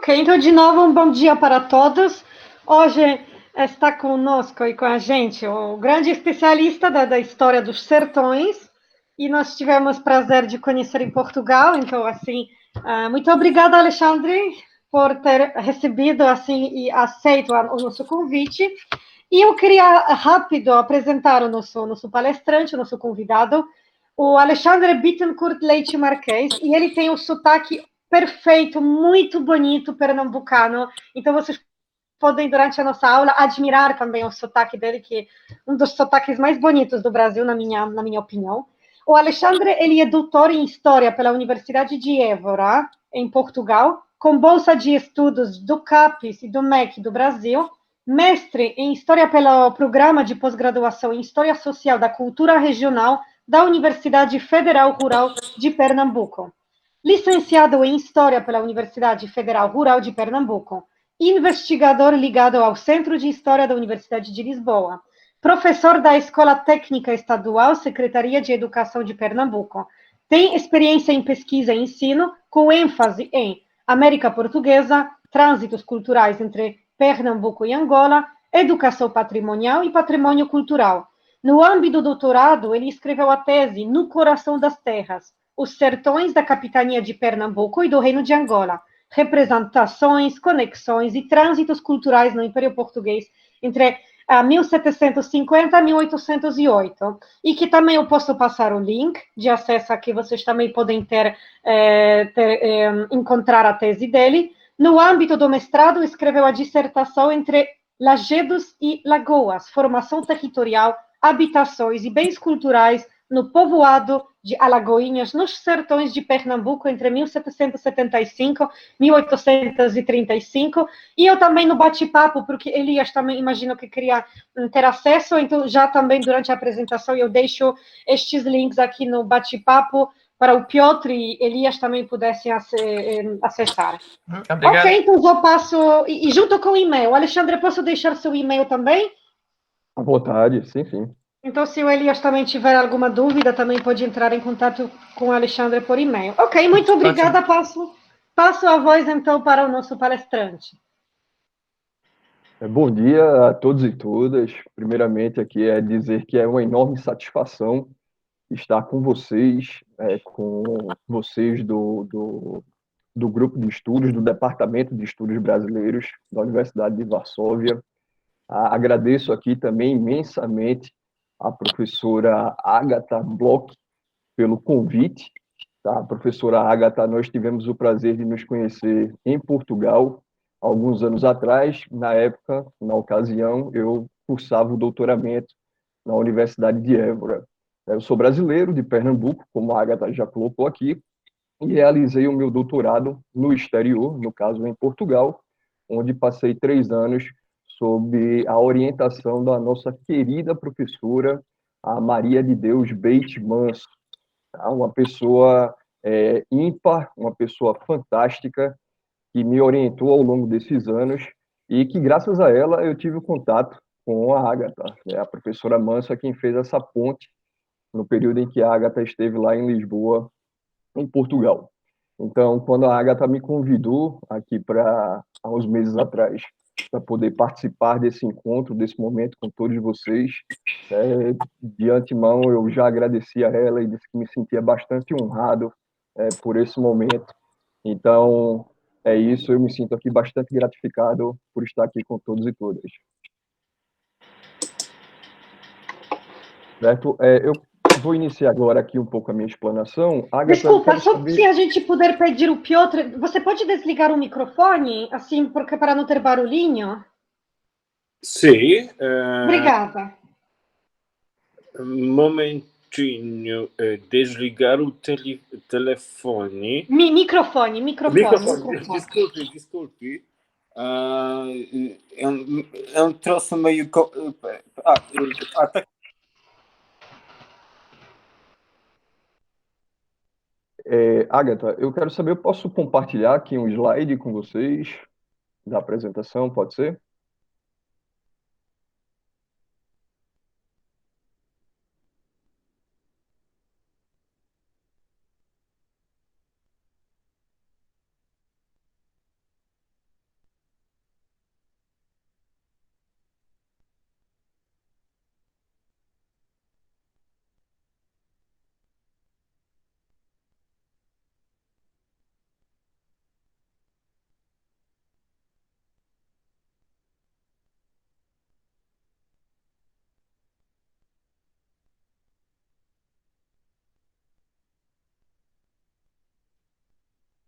Ok, então de novo um bom dia para todos. Hoje está conosco e com a gente o grande especialista da história dos sertões e nós tivemos o prazer de conhecer em Portugal. Então, assim, muito obrigada, Alexandre, por ter recebido assim e aceito o nosso convite. E eu queria rápido apresentar o nosso palestrante, o nosso convidado, o Alexandre Bittencourt Leite Marques, e ele tem um sotaque perfeito, muito bonito, pernambucano. Então, vocês podem, durante a nossa aula, admirar também o sotaque dele, que é um dos sotaques mais bonitos do Brasil, na minha opinião. O Alexandre, ele é doutor em História pela Universidade de Évora, em Portugal, com bolsa de estudos do CAPES e do MEC do Brasil, mestre em História pelo Programa de Pós-Graduação em História Social da Cultura Regional da Universidade Federal Rural de Pernambuco, licenciado em História pela Universidade Federal Rural de Pernambuco, investigador ligado ao Centro de História da Universidade de Lisboa, professor da Escola Técnica Estadual Secretaria de Educação de Pernambuco. Tem experiência em pesquisa e ensino, com ênfase em América Portuguesa, trânsitos culturais entre Pernambuco e Angola, educação patrimonial e patrimônio cultural. No âmbito do doutorado, ele escreveu a tese No Coração das Terras, os sertões da capitania de Pernambuco e do Reino de Angola, representações, conexões e trânsitos culturais no Império Português entre 1750 a 1808, e que também eu posso passar o link de acesso a que vocês também podem encontrar a tese dele. No âmbito do mestrado, escreveu a dissertação entre lajedos e lagoas, formação territorial, habitações e bens culturais no povoado de Alagoinhas, nos sertões de Pernambuco, entre 1775 e 1835, e eu também no bate-papo, porque Elias também imagino que queria ter acesso, então já também durante a apresentação eu deixo estes links aqui no bate-papo para o Piotr e Elias também pudessem acessar. Obrigado. Ok, então eu passo, e junto com o e-mail, Alexandre, posso deixar seu e-mail também? À vontade, sim, sim. Então, se o Elias também tiver alguma dúvida, também pode entrar em contato com o Alexandre por e-mail. Ok, muito obrigada. Passo a voz, então, para o nosso palestrante. Bom dia a todos e todas. Primeiramente, aqui é dizer que é uma enorme satisfação estar com vocês do grupo de estudos, do Departamento de Estudos Brasileiros da Universidade de Varsóvia. Agradeço aqui também imensamente a professora Agatha Bloch pelo convite. Tá? Professora Agatha, nós tivemos o prazer de nos conhecer em Portugal, alguns anos atrás. Na época, na ocasião, eu cursava o doutoramento na Universidade de Évora. Eu sou brasileiro, de Pernambuco, como a Agatha já colocou aqui, e realizei o meu doutorado no exterior, no caso em Portugal, onde passei 3 anos sob a orientação da nossa querida professora, a Maria de Deus Beit Manso, tá? Uma pessoa ímpar, uma pessoa fantástica, que me orientou ao longo desses anos e que, graças a ela, eu tive o contato com a Agatha, né? A professora Manso é quem fez essa ponte no período em que a Agatha esteve lá em Lisboa, em Portugal. Então, quando a Agatha me convidou aqui há uns meses atrás, para poder participar desse encontro, desse momento com todos vocês, de antemão eu já agradeci a ela e disse que me sentia bastante honrado por esse momento. Então, é isso, eu me sinto aqui bastante gratificado por estar aqui com todos e todas. Certo? Eu vou iniciar agora aqui um pouco a minha explanação. Agatha, Desculpa, só se a gente puder pedir o Piotr, você pode desligar o microfone, assim, porque para não ter barulhinho? Sim. Obrigada. Momentinho, desligar o telefone. Microfone. Desculpe. É um troço meio... tá. Agatha, eu quero saber, eu posso compartilhar aqui um slide com vocês da apresentação, pode ser?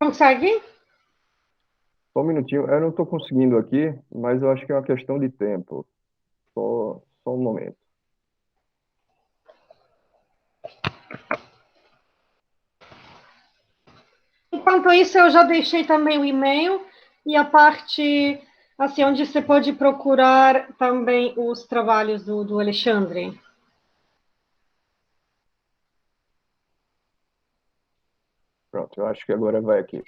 Consegue? Só um minutinho, eu não estou conseguindo aqui, mas eu acho que é uma questão de tempo. Só um momento. Enquanto isso, eu já deixei também o e-mail e a parte assim onde você pode procurar também os trabalhos do Alexandre. Pronto, eu acho que agora vai aqui.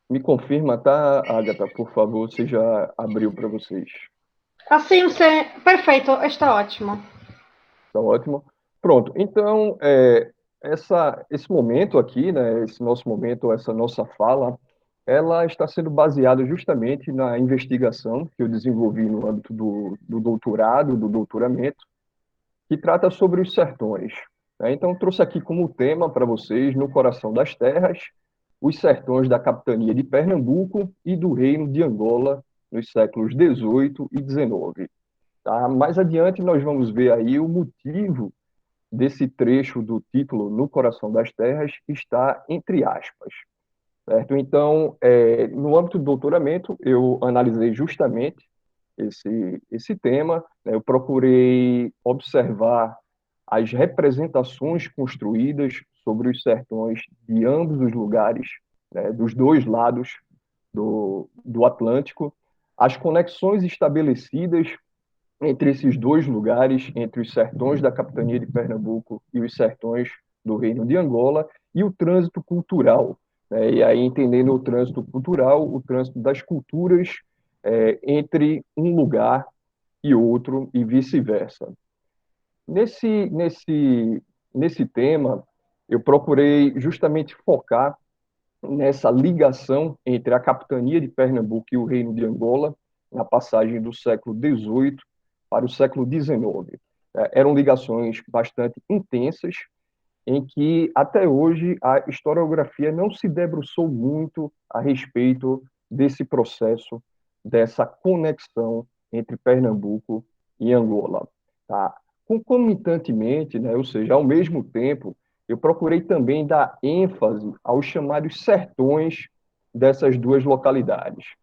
Me confirma, tá, Agatha, por favor, se já abriu para vocês. Assim, você... Perfeito, está ótimo. Tá ótimo. Pronto, então, esse momento aqui, né, esse nosso momento, essa nossa fala, ela está sendo baseada justamente na investigação que eu desenvolvi no âmbito do doutorado, do doutoramento, que trata sobre os sertões, né? Então, trouxe aqui como tema para vocês, no coração das terras, os sertões da capitania de Pernambuco e do reino de Angola nos séculos XVIII e XIX. Tá? Mais adiante, nós vamos ver aí o motivo desse trecho do título No Coração das Terras está entre aspas. Certo? Então, no âmbito do doutoramento, eu analisei justamente esse tema, né? Eu procurei observar as representações construídas sobre os sertões de ambos os lugares, né? Dos dois lados do Atlântico, as conexões estabelecidas entre esses dois lugares, entre os sertões da capitania de Pernambuco e os sertões do Reino de Angola, e o trânsito cultural, né? E aí, entendendo o trânsito cultural, o trânsito das culturas entre um lugar e outro, e vice-versa. Nesse tema, eu procurei justamente focar nessa ligação entre a capitania de Pernambuco e o Reino de Angola, na passagem do século XVIII para o século XIX. Eram ligações bastante intensas, em que até hoje a historiografia não se debruçou muito a respeito desse processo, dessa conexão entre Pernambuco e Angola. Tá? Concomitantemente, né, ou seja, ao mesmo tempo, eu procurei também dar ênfase aos chamados sertões dessas duas localidades,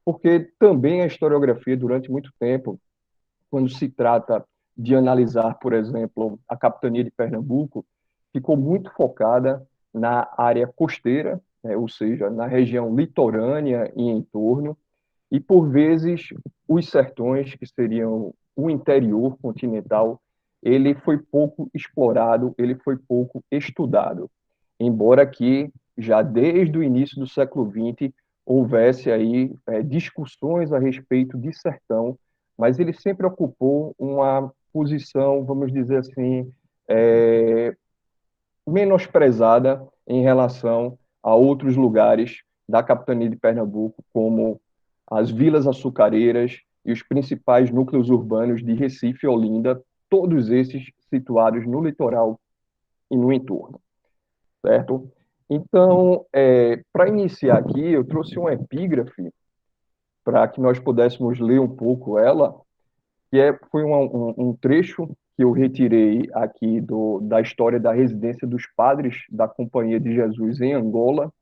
porque também a historiografia, durante muito tempo, quando se trata de analisar, por exemplo, a capitania de Pernambuco, ficou muito focada na área costeira, né, ou seja, na região litorânea e em torno, e por vezes os sertões, que seriam o interior continental, ele foi pouco explorado, ele foi pouco estudado, embora que já desde o início do século XX houvesse aí discussões a respeito de sertão, mas ele sempre ocupou uma posição, vamos dizer assim, menosprezada em relação a outros lugares da capitania de Pernambuco, como as vilas açucareiras e os principais núcleos urbanos de Recife e Olinda, todos esses situados no litoral e no entorno, certo? Então, para iniciar aqui, eu trouxe uma epígrafe para que nós pudéssemos ler um pouco ela, que foi um trecho que eu retirei aqui da história da residência dos padres da Companhia de Jesus em Angola,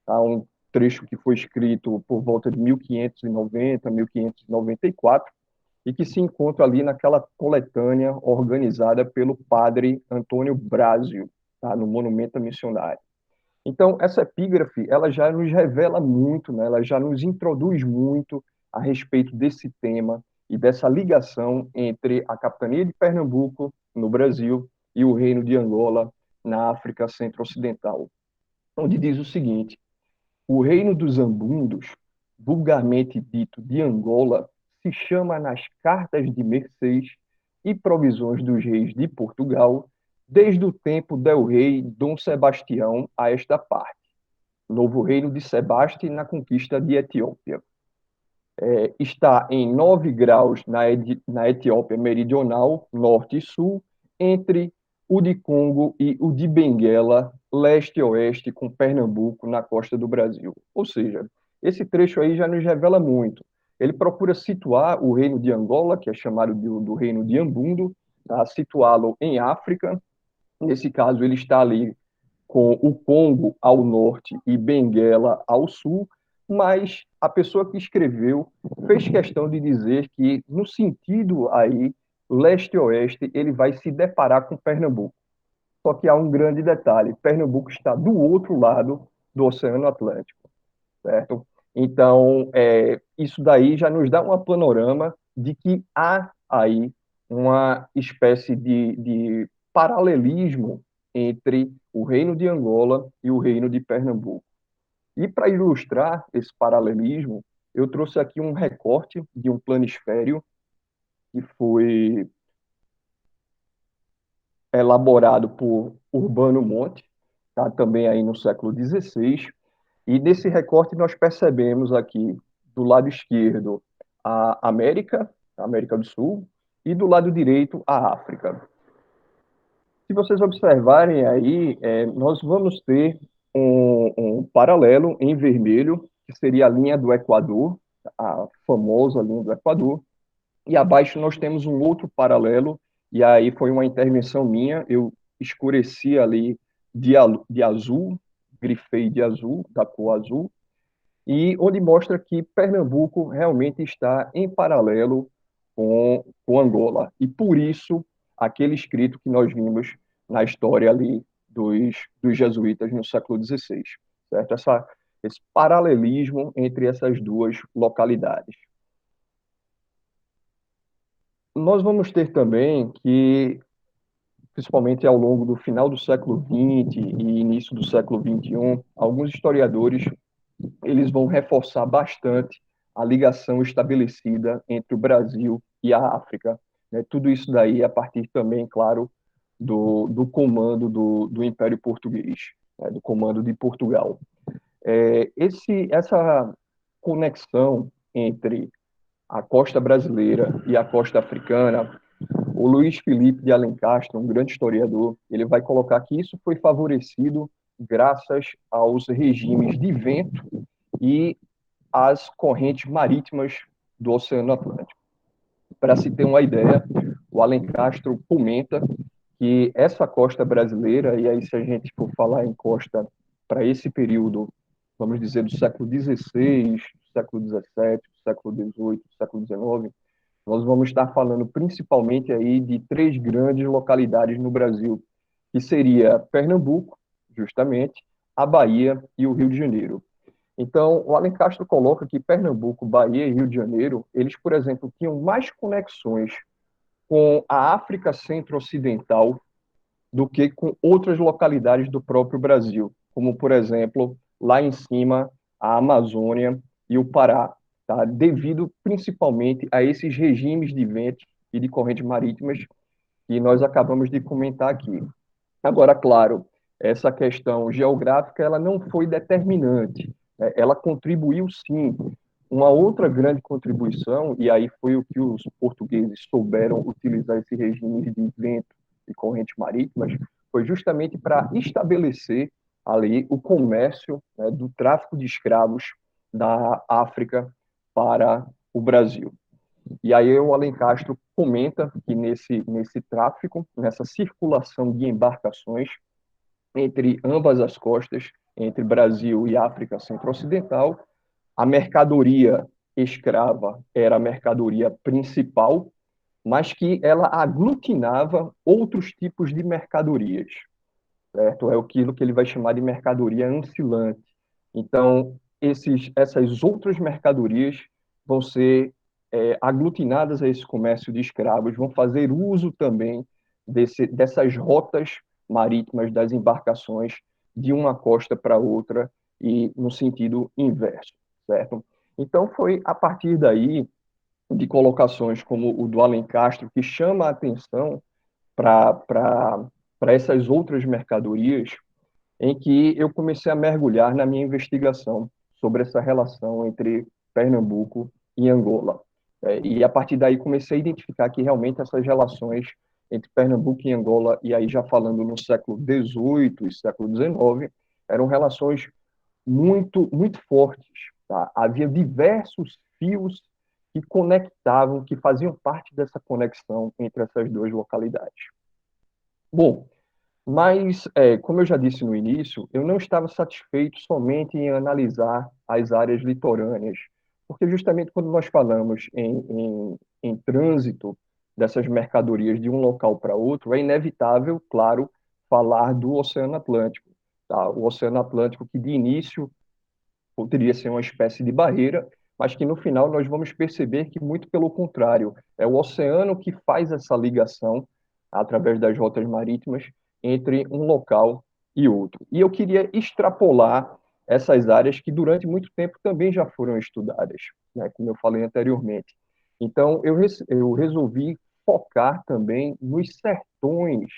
tá? Um trecho que foi escrito por volta de 1590, 1594, e que se encontra ali naquela coletânea organizada pelo padre Antônio Brásio, tá? No Monumento à Missionária. Então, essa epígrafe, ela já nos revela muito, né? Ela já nos introduz muito a respeito desse tema e dessa ligação entre a capitania de Pernambuco, no Brasil, e o reino de Angola, na África Centro-Ocidental, onde diz o seguinte: o reino dos Ambundos, vulgarmente dito de Angola, se chama nas cartas de mercês e provisões dos reis de Portugal, desde o tempo del rei Dom Sebastião a esta parte, novo reino de Sebaste na conquista de Etiópia. Está em 9 graus na Etiópia meridional, norte e sul, entre o de Congo e o de Benguela, leste e oeste, com Pernambuco na costa do Brasil. Ou seja, esse trecho aí já nos revela muito. Ele procura situar o reino de Angola, que é chamado do reino de Ambundo, tá? Situá-lo em África. Nesse caso, ele está ali com o Congo ao norte e Benguela ao sul, mas a pessoa que escreveu fez questão de dizer que, no sentido aí, leste-oeste, ele vai se deparar com Pernambuco. Só que há um grande detalhe: Pernambuco está do outro lado do Oceano Atlântico, certo? Então, isso daí já nos dá um panorama de que há aí uma espécie de paralelismo entre o Reino de Angola e o Reino de Pernambuco. E para ilustrar esse paralelismo, eu trouxe aqui um recorte de um planisfério que foi elaborado por Urbano Monte, tá? Também aí no século XVI. E nesse recorte nós percebemos aqui, do lado esquerdo, a América do Sul, e do lado direito, a África. Se vocês observarem aí, nós vamos ter um paralelo em vermelho, que seria a linha do Equador, a famosa linha do Equador, e abaixo nós temos um outro paralelo, e aí foi uma intervenção minha, eu escureci ali de azul, grifei de azul, da cor azul, e onde mostra que Pernambuco realmente está em paralelo com Angola. E por isso, aquele escrito que nós vimos na história ali dos jesuítas no século XVI, certo? Esse paralelismo entre essas duas localidades. Nós vamos ter também que, principalmente ao longo do final do século XX e início do século XXI, alguns historiadores eles vão reforçar bastante a ligação estabelecida entre o Brasil e a África. Né? Tudo isso daí a partir também, claro, do comando do Império Português, né? Do comando de Portugal. Essa conexão entre a costa brasileira e a costa africana, o Luiz Felipe de Alencastre, um grande historiador, ele vai colocar que isso foi favorecido graças aos regimes de vento e as correntes marítimas do Oceano Atlântico. Para se ter uma ideia, o Alencastre comenta que essa costa brasileira, e aí se a gente for falar em costa para esse período, vamos dizer, do século XVI, século XVII, século XVIII, século XIX, nós vamos estar falando principalmente aí de 3 grandes localidades no Brasil, que seria Pernambuco, justamente, a Bahia e o Rio de Janeiro. Então, o Alencastre coloca que Pernambuco, Bahia e Rio de Janeiro, eles, por exemplo, tinham mais conexões com a África Centro-Ocidental do que com outras localidades do próprio Brasil, como, por exemplo, lá em cima, a Amazônia e o Pará, tá? Devido principalmente a esses regimes de vento e de correntes marítimas que nós acabamos de comentar aqui. Agora, claro, essa questão geográfica ela não foi determinante, né? Ela contribuiu sim. Uma outra grande contribuição, e aí foi o que os portugueses souberam utilizar esse regime de vento e correntes marítimas, foi justamente para estabelecer ali o comércio, né, do tráfico de escravos da África para o Brasil. E aí o Alencastre comenta que nesse tráfico, nessa circulação de embarcações entre ambas as costas, entre Brasil e África Centro-Ocidental, a mercadoria escrava era a mercadoria principal, mas que ela aglutinava outros tipos de mercadorias, certo? É aquilo que ele vai chamar de mercadoria ancilante. Então, essas outras mercadorias vão ser aglutinadas a esse comércio de escravos, vão fazer uso também dessas rotas marítimas das embarcações de uma costa para outra e no sentido inverso, certo? Então, foi a partir daí de colocações como o do Alencastre que chama a atenção para essas outras mercadorias, em que eu comecei a mergulhar na minha investigação sobre essa relação entre Pernambuco e Angola. E a partir daí comecei a identificar que realmente essas relações entre Pernambuco e Angola, e aí já falando no século XVIII e século XIX, eram relações muito, muito fortes. Tá? Havia diversos fios que conectavam, que faziam parte dessa conexão entre essas duas localidades. Bom, Mas, como eu já disse no início, eu não estava satisfeito somente em analisar as áreas litorâneas, porque justamente quando nós falamos em trânsito dessas mercadorias de um local para outro, é inevitável, claro, falar do Oceano Atlântico, tá? O Oceano Atlântico que de início poderia ser uma espécie de barreira, mas que no final nós vamos perceber que, muito pelo contrário, é o oceano que faz essa ligação, através das rotas marítimas, entre um local e outro. E eu queria extrapolar essas áreas que durante muito tempo também já foram estudadas, né, como eu falei anteriormente. Então, eu resolvi focar também nos sertões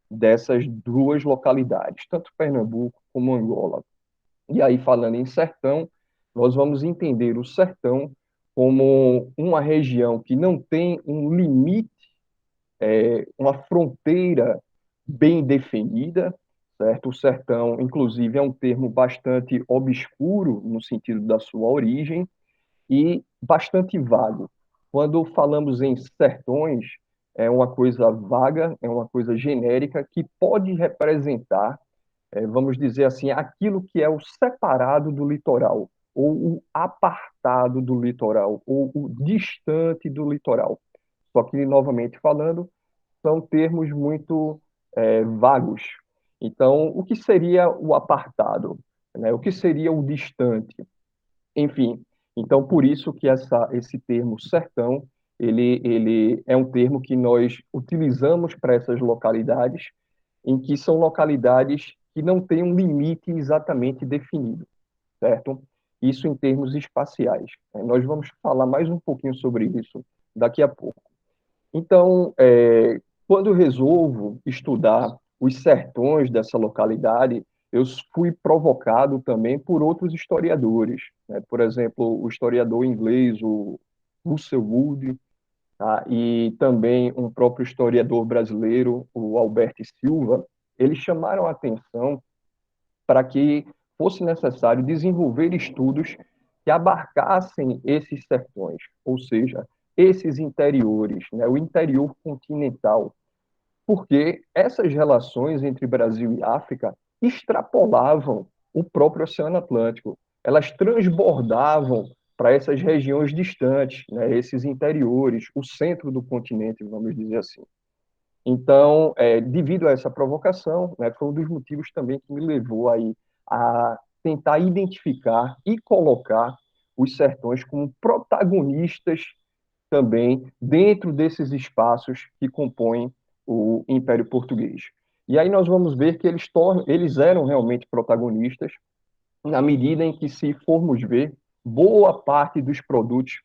dessas duas localidades, tanto Pernambuco como Angola. E aí, falando em sertão, nós vamos entender o sertão como uma região que não tem um limite, uma fronteira bem definida, certo? O sertão, inclusive, é um termo bastante obscuro no sentido da sua origem e bastante vago. Quando falamos em sertões, é uma coisa vaga, é uma coisa genérica que pode representar, vamos dizer assim, aquilo que é o separado do litoral, ou o apartado do litoral, ou o distante do litoral. Só que, novamente falando, são termos muito vagos. Então, o que seria o apartado? Né? O que seria o distante? Enfim, então por isso que esse termo sertão, ele é um termo que nós utilizamos para essas localidades, em que são localidades que não têm um limite exatamente definido, certo? Isso em termos espaciais. Nós vamos falar mais um pouquinho sobre isso daqui a pouco. Então, quando eu resolvo estudar os sertões dessa localidade, eu fui provocado também por outros historiadores, né? Por exemplo, o historiador inglês, o Russell Wood, tá? E também um próprio historiador brasileiro, o Alberto Silva. Eles chamaram a atenção para que fosse necessário desenvolver estudos que abarcassem esses sertões, ou seja, esses interiores, né, o interior continental, porque essas relações entre Brasil e África extrapolavam o próprio Oceano Atlântico, elas transbordavam para essas regiões distantes, né, esses interiores, o centro do continente, vamos dizer assim. Então, devido a essa provocação, né, foi um dos motivos também que me levou aí a tentar identificar e colocar os sertões como protagonistas também dentro desses espaços que compõem o Império Português. E aí nós vamos ver que eles eram realmente protagonistas na medida em que, se formos ver, boa parte dos produtos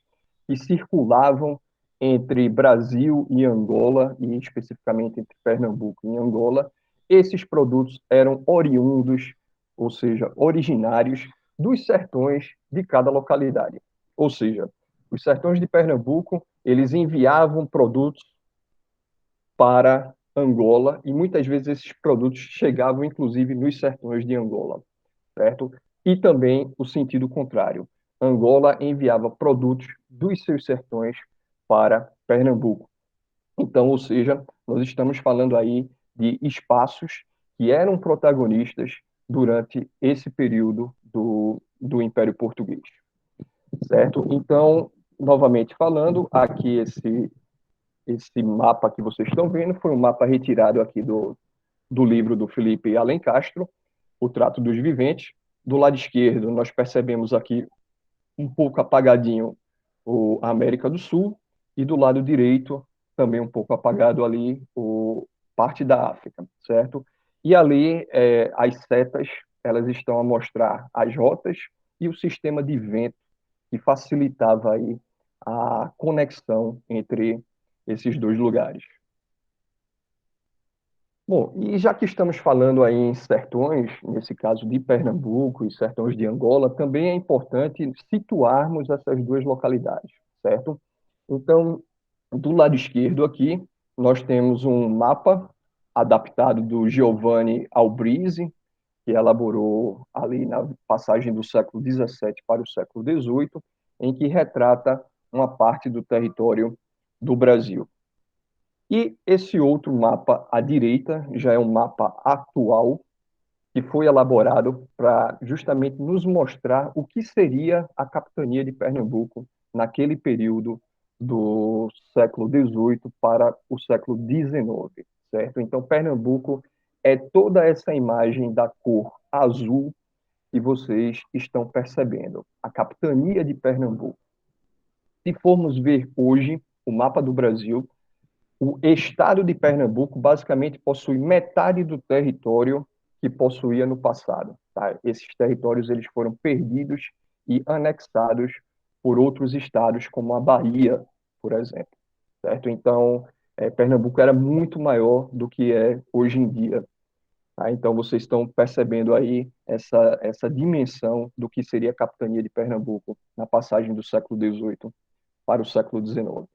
que circulavam entre Brasil e Angola, e especificamente entre Pernambuco e Angola, esses produtos eram oriundos, ou seja, originários dos sertões de cada localidade. Ou seja, os sertões de Pernambuco, eles enviavam produtos para Angola e muitas vezes esses produtos chegavam inclusive nos sertões de Angola, certo? E também o sentido contrário. Angola enviava produtos dos seus sertões para Pernambuco. Então, ou seja, nós estamos falando aí de espaços que eram protagonistas durante esse período do Império Português, certo? Então, novamente falando, aqui esse mapa que vocês estão vendo foi um mapa retirado aqui do livro do Felipe Alencastro, O Trato dos Viventes. Do lado esquerdo, nós percebemos aqui um pouco apagadinho a América do Sul, e do lado direito, também um pouco apagado ali, parte da África, certo? E ali, as setas, elas estão a mostrar as rotas e o sistema de vento que facilitava aí a conexão entre esses dois lugares. Bom, e já que estamos falando aí em sertões, nesse caso de Pernambuco e sertões de Angola, também é importante situarmos essas duas localidades, certo? Então, do lado esquerdo aqui, nós temos um mapa adaptado do Giovanni Albrizzi, que elaborou ali na passagem do século XVII para o século XVIII, em que retrata uma parte do território do Brasil. E esse outro mapa à direita já é um mapa atual, que foi elaborado para justamente nos mostrar o que seria a capitania de Pernambuco naquele período do século XVIII para o século XIX, certo? Então, Pernambuco é toda essa imagem da cor azul que vocês estão percebendo, a capitania de Pernambuco. Se formos ver hoje o mapa do Brasil, o estado de Pernambuco basicamente possui metade do território que possuía no passado. Tá? Esses territórios eles foram perdidos e anexados por outros estados, como a Bahia, por exemplo. Certo? Então, Pernambuco era muito maior do que é hoje em dia. Tá? Então, vocês estão percebendo aí essa dimensão do que seria a capitania de Pernambuco na passagem do século XVIII para o século XIX.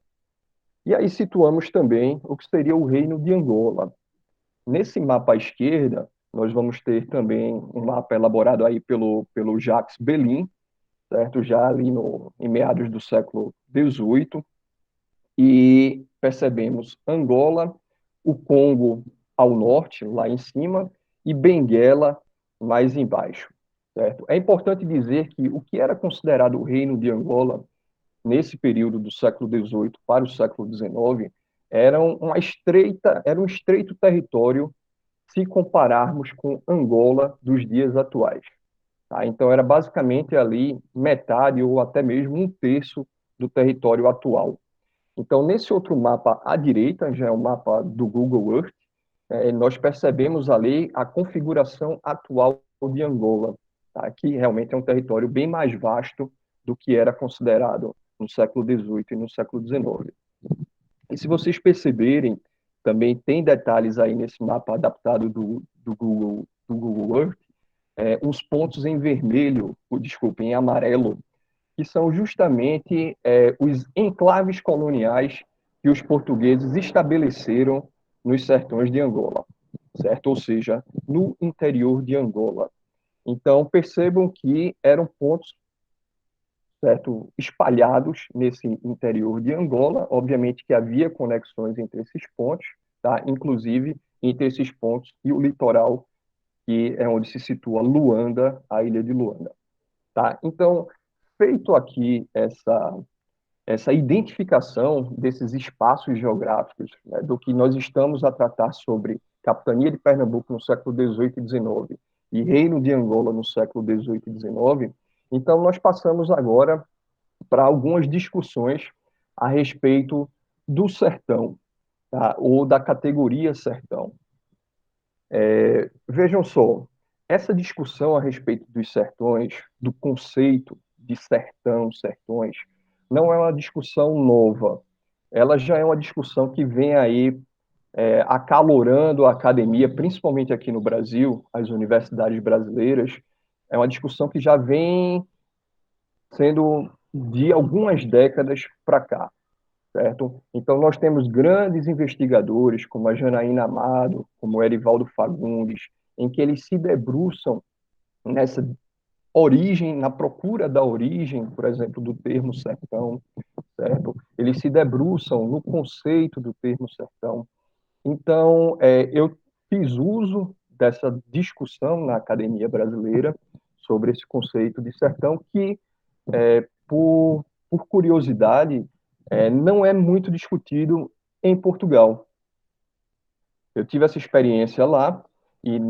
E aí situamos também o que seria o Reino de Angola. Nesse mapa à esquerda, nós vamos ter também um mapa elaborado aí pelo Jacques Bellin, certo? Já ali em meados do século XVIII, e percebemos Angola, o Congo ao norte, lá em cima, e Benguela mais embaixo, certo? É importante dizer que o que era considerado o Reino de Angola nesse período do século XVIII para o século XIX, era um estreito território se compararmos com Angola dos dias atuais. Tá? Então, era basicamente ali metade ou até mesmo um terço do território atual. Então, nesse outro mapa à direita, já é o mapa do Google Earth, nós percebemos ali a configuração atual de Angola, tá? Que realmente é um território bem mais vasto do que era considerado no século XVIII e no século XIX. E se vocês perceberem, também tem detalhes aí nesse mapa adaptado do Google Earth, uns pontos em vermelho, desculpem, em amarelo, que são justamente os enclaves coloniais que os portugueses estabeleceram nos sertões de Angola, certo? Ou seja, no interior de Angola. Então, percebam que eram pontos, certo, espalhados nesse interior de Angola. Obviamente que havia conexões entre esses pontos, tá? Inclusive entre esses pontos e o litoral, que é onde se situa Luanda, a ilha de Luanda. Tá? Então, feito aqui essa identificação desses espaços geográficos, né, do que nós estamos a tratar sobre capitania de Pernambuco no século XVIII e XIX e Reino de Angola no século XVIII e XIX, então nós passamos agora para algumas discussões a respeito do sertão, tá? Ou da categoria sertão. Vejam só, essa discussão a respeito dos sertões, do conceito de sertão, sertões, não é uma discussão nova. Ela já é uma discussão que vem aí acalorando a academia, principalmente aqui no Brasil, as universidades brasileiras. É uma discussão que já vem sendo de algumas décadas para cá, certo? Então, nós temos grandes investigadores, como a Janaína Amado, como o Erivaldo Fagundes, em que eles se debruçam nessa origem, na procura da origem, por exemplo, do termo sertão, certo? Eles se debruçam no conceito do termo sertão. Então, eu fiz uso dessa discussão na academia brasileira sobre esse conceito de sertão que, por curiosidade, não é muito discutido em Portugal. Eu tive essa experiência lá, e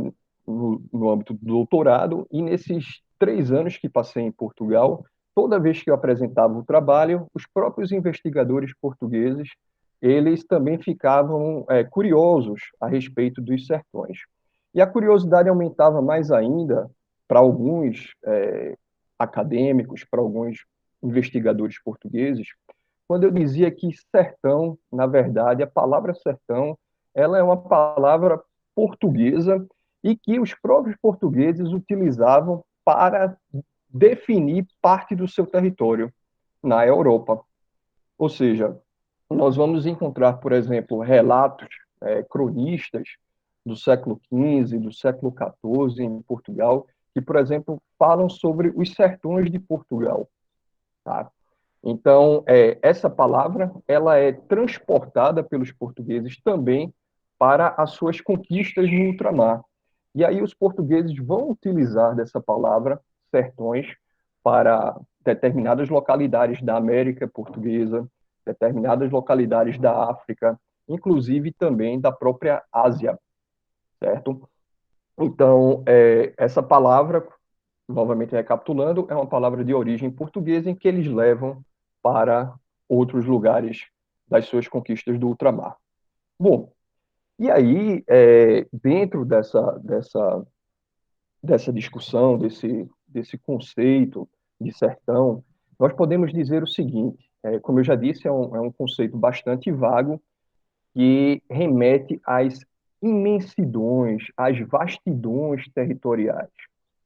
no âmbito do doutorado, e nesses 3 anos que passei em Portugal, toda vez que eu apresentava o trabalho, os próprios investigadores portugueses, eles também ficavam curiosos a respeito dos sertões. E a curiosidade aumentava mais ainda para alguns acadêmicos, para alguns investigadores portugueses, quando eu dizia que sertão, na verdade, a palavra sertão, ela é uma palavra portuguesa e que os próprios portugueses utilizavam para definir parte do seu território na Europa. Ou seja, nós vamos encontrar, por exemplo, relatos, cronistas do século XV, do século XIV em Portugal, que, por exemplo, falam sobre os sertões de Portugal. Tá? Então, essa palavra ela é transportada pelos portugueses também para as suas conquistas no ultramar. E aí os portugueses vão utilizar dessa palavra, sertões, para determinadas localidades da América Portuguesa, determinadas localidades da África, inclusive também da própria Ásia, certo? Então, essa palavra, novamente recapitulando, é uma palavra de origem portuguesa em que eles levam para outros lugares das suas conquistas do ultramar. Bom, e aí, dentro dessa discussão, desse conceito de sertão, nós podemos dizer o seguinte, como eu já disse, é um conceito bastante vago, que remete às imensidões, às vastidões territoriais,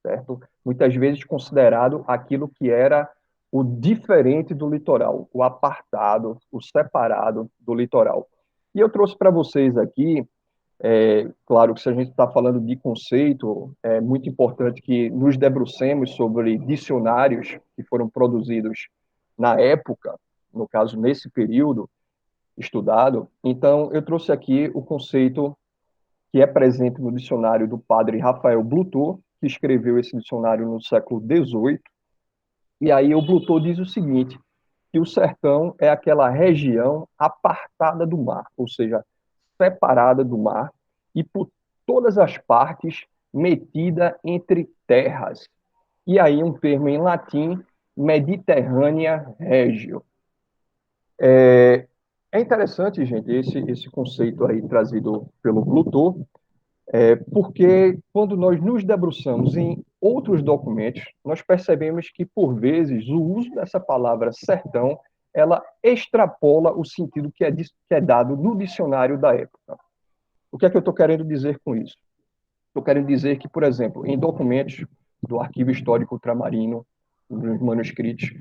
certo? Muitas vezes considerado aquilo que era o diferente do litoral, o apartado, o separado do litoral. E eu trouxe para vocês aqui, claro que se a gente está falando de conceito, é muito importante que nos debrucemos sobre dicionários que foram produzidos na época, no caso, nesse período, estudado. Então, eu trouxe aqui o conceito que é presente no dicionário do padre Rafael Blutot, que escreveu esse dicionário no século XVIII. E aí o Blutot diz o seguinte, que o sertão é aquela região apartada do mar, ou seja, separada do mar, e por todas as partes metida entre terras. E aí um termo em latim, Mediterrânea Regio. É interessante, gente, esse conceito aí trazido pelo Blutot, porque quando nós nos debruçamos em outros documentos, nós percebemos que, por vezes, o uso dessa palavra sertão, ela extrapola o sentido que é dado no dicionário da época. O que é que eu estou querendo dizer com isso? Estou querendo dizer que, por exemplo, em documentos do Arquivo Histórico Ultramarino, nos manuscritos,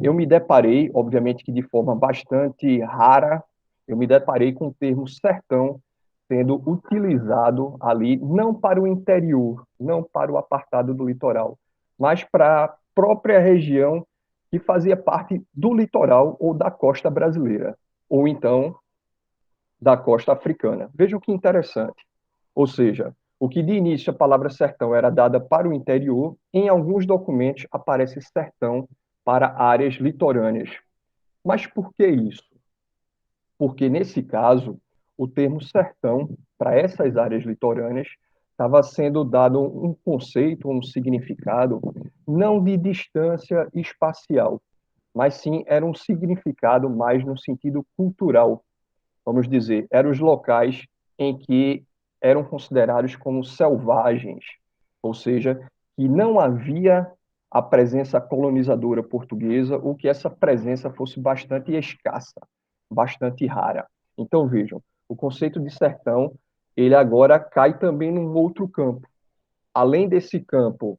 eu me deparei, obviamente que de forma bastante rara, eu me deparei com o termo sertão sendo utilizado ali, não para o interior, não para o apartado do litoral, mas para a própria região que fazia parte do litoral ou da costa brasileira, ou então da costa africana. Vejam que interessante. Ou seja, o que de início a palavra sertão era dada para o interior, em alguns documentos aparece sertão para áreas litorâneas. Mas por que isso? Porque, nesse caso, o termo sertão, para essas áreas litorâneas, estava sendo dado um conceito, um significado, não de distância espacial, mas sim era um significado mais no sentido cultural. Vamos dizer, eram os locais em que eram considerados como selvagens, ou seja, que não havia a presença colonizadora portuguesa ou que essa presença fosse bastante escassa, bastante rara. Então, vejam, o conceito de sertão, ele agora cai também num outro campo. Além desse campo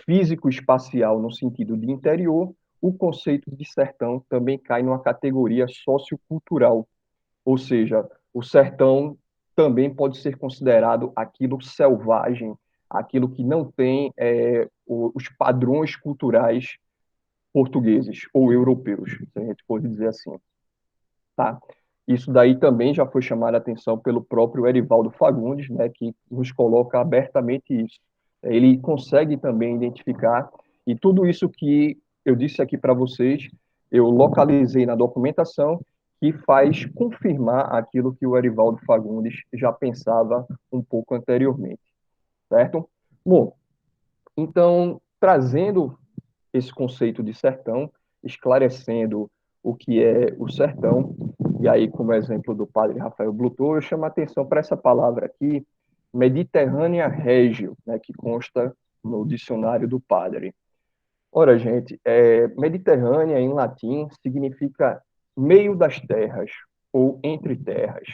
físico-espacial no sentido de interior, o conceito de sertão também cai numa categoria sociocultural, ou seja, o sertão também pode ser considerado aquilo selvagem, aquilo que não tem os padrões culturais portugueses ou europeus, se a gente pode dizer assim. Tá? Isso daí também já foi chamado a atenção pelo próprio Erivaldo Fagundes, né, que nos coloca abertamente isso. Ele consegue também identificar, e tudo isso que eu disse aqui para vocês, eu localizei na documentação, que faz confirmar aquilo que o Erivaldo Fagundes já pensava um pouco anteriormente, certo? Bom, então, trazendo esse conceito de sertão, esclarecendo o que é o sertão, e aí, como exemplo do padre Rafael Blutot, eu chamo a atenção para essa palavra aqui, Mediterrânea Regio, né, que consta no dicionário do padre. Ora, gente, Mediterrânea, em latim, significa meio das terras, ou entre terras.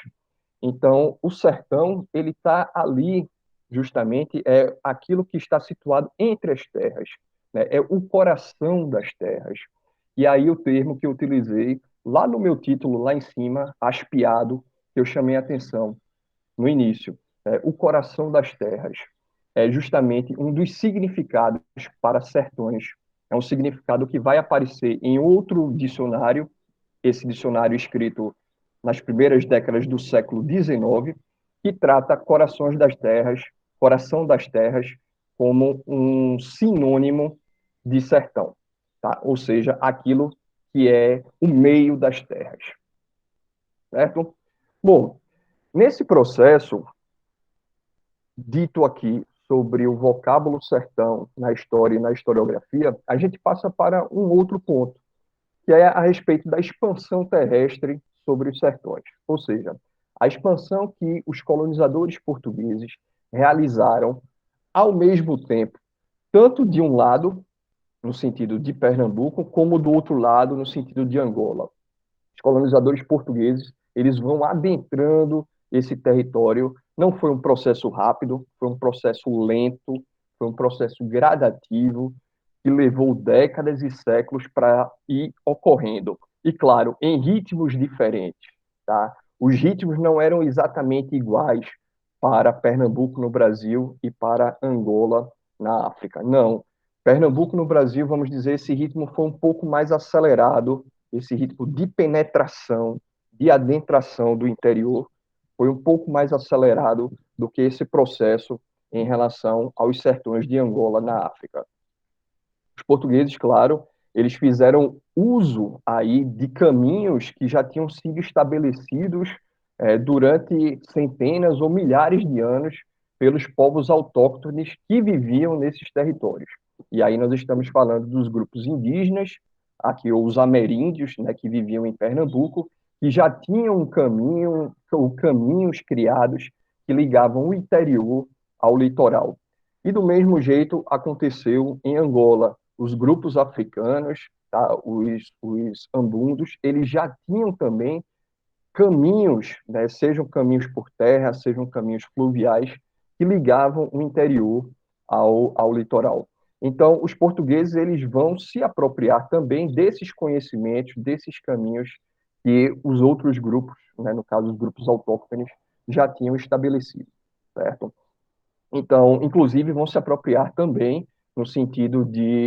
Então, o sertão, ele está ali, justamente, é aquilo que está situado entre as terras, né? É o coração das terras. E aí o termo que eu utilizei lá no meu título, lá em cima, hasteado, que eu chamei a atenção no início, o coração das terras. É justamente um dos significados para sertões É um significado que vai aparecer em outro dicionário, esse dicionário escrito nas primeiras décadas do século XIX, que trata coração das terras, como um sinônimo de sertão, tá? Ou seja, aquilo que é o meio das terras, certo? Bom, nesse processo, dito aqui sobre o vocábulo sertão na história e na historiografia, a gente passa para um outro ponto, que é a respeito da expansão terrestre sobre os sertões. Ou seja, a expansão que os colonizadores portugueses realizaram ao mesmo tempo, tanto de um lado, no sentido de Pernambuco, como do outro lado, no sentido de Angola. Os colonizadores portugueses, eles vão adentrando esse território. Não foi um processo rápido, foi um processo lento, foi um processo gradativo, que levou décadas e séculos para ir ocorrendo. E, claro, em ritmos diferentes. Tá? Os ritmos não eram exatamente iguais para Pernambuco no Brasil e para Angola na África. Não. Pernambuco no Brasil, vamos dizer, esse ritmo foi um pouco mais acelerado, esse ritmo de penetração, de adentração do interior, foi um pouco mais acelerado do que esse processo em relação aos sertões de Angola na África. Os portugueses, claro, eles fizeram uso aí de caminhos que já tinham sido estabelecidos durante centenas ou milhares de anos pelos povos autóctones que viviam nesses territórios. E aí nós estamos falando dos grupos indígenas, aqui os ameríndios, né, que viviam em Pernambuco, que já tinham um caminho, ou caminhos criados que ligavam o interior ao litoral. E do mesmo jeito aconteceu em Angola. Os grupos africanos, tá, os ambundos, eles já tinham também caminhos, né, sejam caminhos por terra, sejam caminhos fluviais, que ligavam o interior ao litoral. Então, os portugueses eles vão se apropriar também desses conhecimentos, desses caminhos que os outros grupos, né, no caso os grupos autóctones, já tinham estabelecido, certo? Então, inclusive, vão se apropriar também no sentido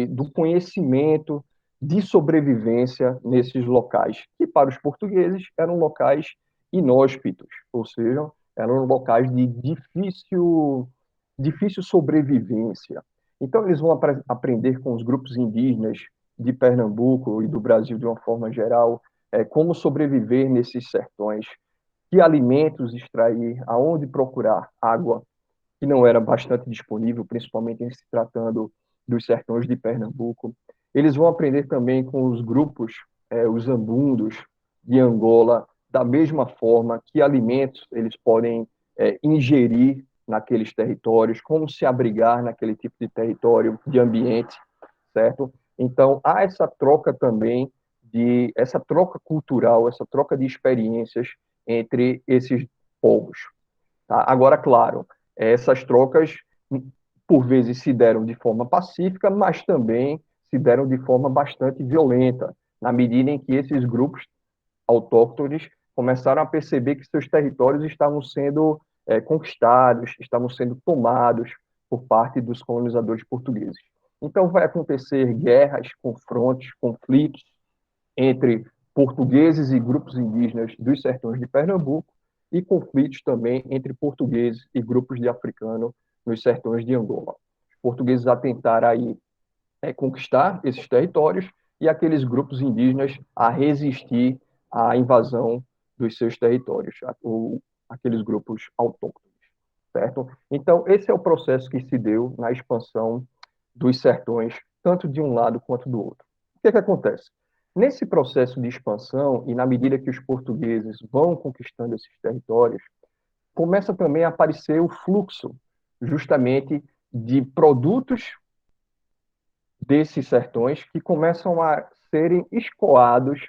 do conhecimento de sobrevivência nesses locais, que para os portugueses eram locais inóspitos, ou seja, eram locais de difícil sobrevivência. Então, eles vão aprender com os grupos indígenas de Pernambuco e do Brasil de uma forma geral, como sobreviver nesses sertões, que alimentos extrair, aonde procurar água, que não era bastante disponível, principalmente em se tratando dos sertões de Pernambuco. Eles vão aprender também com os grupos, os ambundos de Angola, da mesma forma que alimentos eles podem ingerir naqueles territórios, como se abrigar naquele tipo de território, de ambiente, certo? Então, há essa troca também, essa troca cultural, essa troca de experiências entre esses povos. Tá? Agora, claro, essas trocas, por vezes, se deram de forma pacífica, mas também se deram de forma bastante violenta, na medida em que esses grupos autóctones começaram a perceber que seus territórios estavam sendo conquistados, estavam sendo tomados por parte dos colonizadores portugueses. Então, vai acontecer guerras, confrontos, conflitos entre portugueses e grupos indígenas dos sertões de Pernambuco, e conflitos também entre portugueses e grupos de africanos nos sertões de Angola. Os portugueses atentaram aí conquistar esses territórios e aqueles grupos indígenas a resistir à invasão dos seus territórios, ou aqueles grupos autóctones, certo? Então, esse é o processo que se deu na expansão dos sertões, tanto de um lado quanto do outro. O que é que acontece? Nesse processo de expansão, e na medida que os portugueses vão conquistando esses territórios, começa também a aparecer o fluxo, justamente, de produtos desses sertões que começam a serem escoados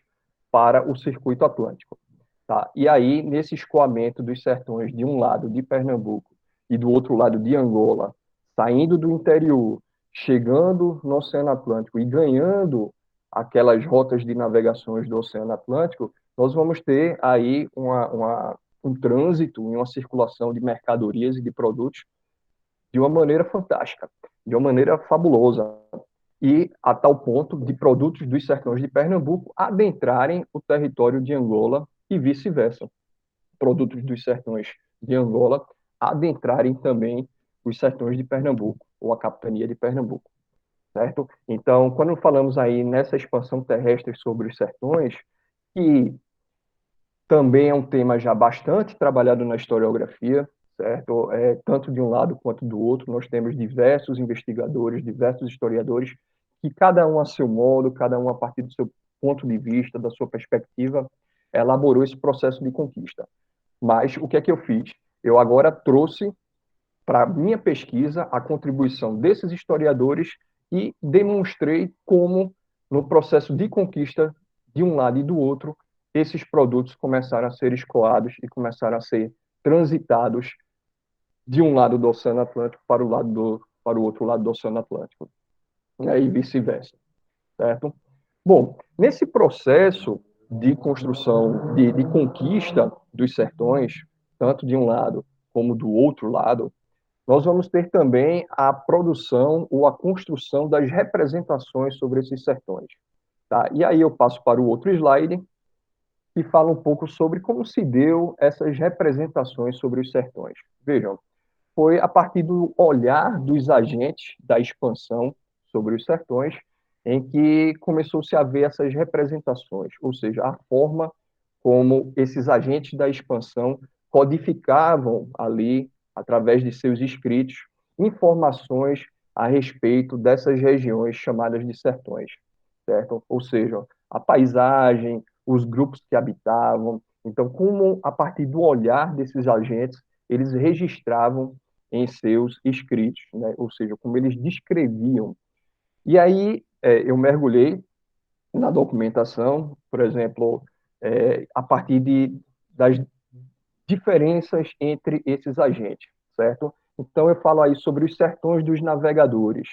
para o circuito atlântico. Tá? E aí, nesse escoamento dos sertões, de um lado de Pernambuco e do outro lado de Angola, saindo do interior, chegando no Oceano Atlântico e ganhando aquelas rotas de navegações do Oceano Atlântico, nós vamos ter aí um trânsito e uma circulação de mercadorias e de produtos de uma maneira fantástica, de uma maneira fabulosa. e a tal ponto de produtos dos sertões de Pernambuco adentrarem o território de Angola e vice-versa. Produtos dos sertões de Angola adentrarem também os sertões de Pernambuco, ou a capitania de Pernambuco, certo? Então, quando falamos aí nessa expansão terrestre sobre os sertões, que também é um tema já bastante trabalhado na historiografia, certo? Tanto de um lado quanto do outro, nós temos diversos investigadores, diversos historiadores, que cada um a seu modo, cada um a partir do seu ponto de vista, da sua perspectiva, elaborou esse processo de conquista. Mas o que é que eu fiz? Eu agora trouxe para a minha pesquisa a contribuição desses historiadores e demonstrei como, no processo de conquista de um lado e do outro, esses produtos começaram a ser escoados e começaram a ser transitados de um lado do Oceano Atlântico para o outro lado do Oceano Atlântico, né, e vice-versa, certo? Bom, nesse processo de construção, de conquista dos sertões, tanto de um lado como do outro lado, nós vamos ter também a produção ou a construção das representações sobre esses sertões. Tá? E aí eu passo para o outro slide, que fala um pouco sobre como se deu essas representações sobre os sertões. Vejam, foi a partir do olhar dos agentes da expansão sobre os sertões em que começou-se a ver essas representações, ou seja, a forma como esses agentes da expansão codificavam ali, através de seus escritos, informações a respeito dessas regiões chamadas de sertões, certo? Ou seja, a paisagem, os grupos que habitavam. Então, como a partir do olhar desses agentes, eles registravam em seus escritos, né? Ou seja, como eles descreviam. E aí eu mergulhei na documentação, por exemplo, a partir das diferenças entre esses agentes, certo? Então, eu falo aí sobre os sertões dos navegadores.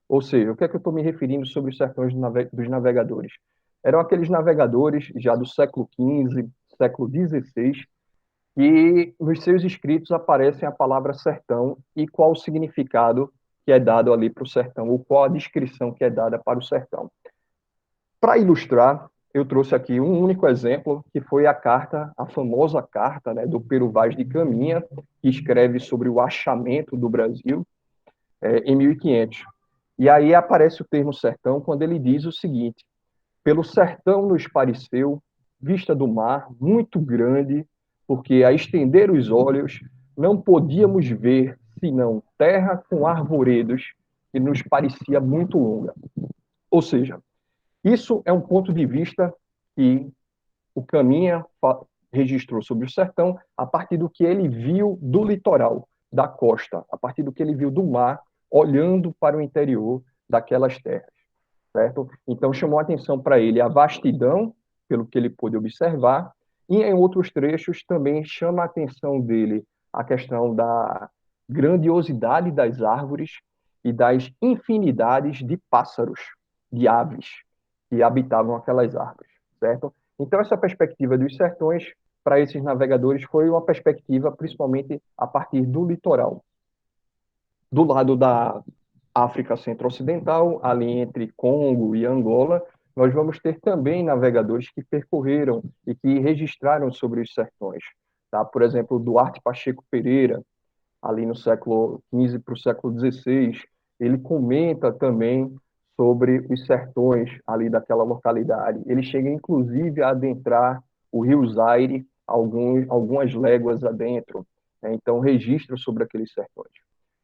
Ou seja, o que é que eu estou me referindo sobre os sertões dos navegadores? Eram aqueles navegadores já do século XV, século XVI, que nos seus escritos aparecem a palavra sertão e qual o significado que é dado ali para o sertão, ou qual a descrição que é dada para o sertão. Para ilustrar, eu trouxe aqui um único exemplo, que foi a carta, a famosa carta, né, do Pero Vaz de Caminha, que escreve sobre o achamento do Brasil em 1500. E aí aparece o termo sertão quando ele diz o seguinte: pelo sertão nos pareceu, vista do mar, muito grande, porque a estender os olhos não podíamos ver senão terra com arvoredos, que nos parecia muito longa. Ou seja, isso é um ponto de vista que o Caminha registrou sobre o sertão a partir do que ele viu do litoral, da costa, a partir do que ele viu do mar, olhando para o interior daquelas terras, certo? Então chamou a atenção para ele a vastidão, pelo que ele pôde observar, e em outros trechos também chama a atenção dele a questão da grandiosidade das árvores e das infinidades de pássaros, de aves, que habitavam aquelas árvores, certo? Então, essa perspectiva dos sertões, para esses navegadores, foi uma perspectiva principalmente a partir do litoral. Do lado da África Centro-Ocidental, ali entre Congo e Angola, nós vamos ter também navegadores que percorreram e que registraram sobre os sertões. Tá? Por exemplo, Duarte Pacheco Pereira, ali no século XV para o século XVI, ele comenta também sobre os sertões ali daquela localidade. Ele chega, inclusive, a adentrar o rio Zaire, algumas léguas adentro, né? Então, registra sobre aqueles sertões.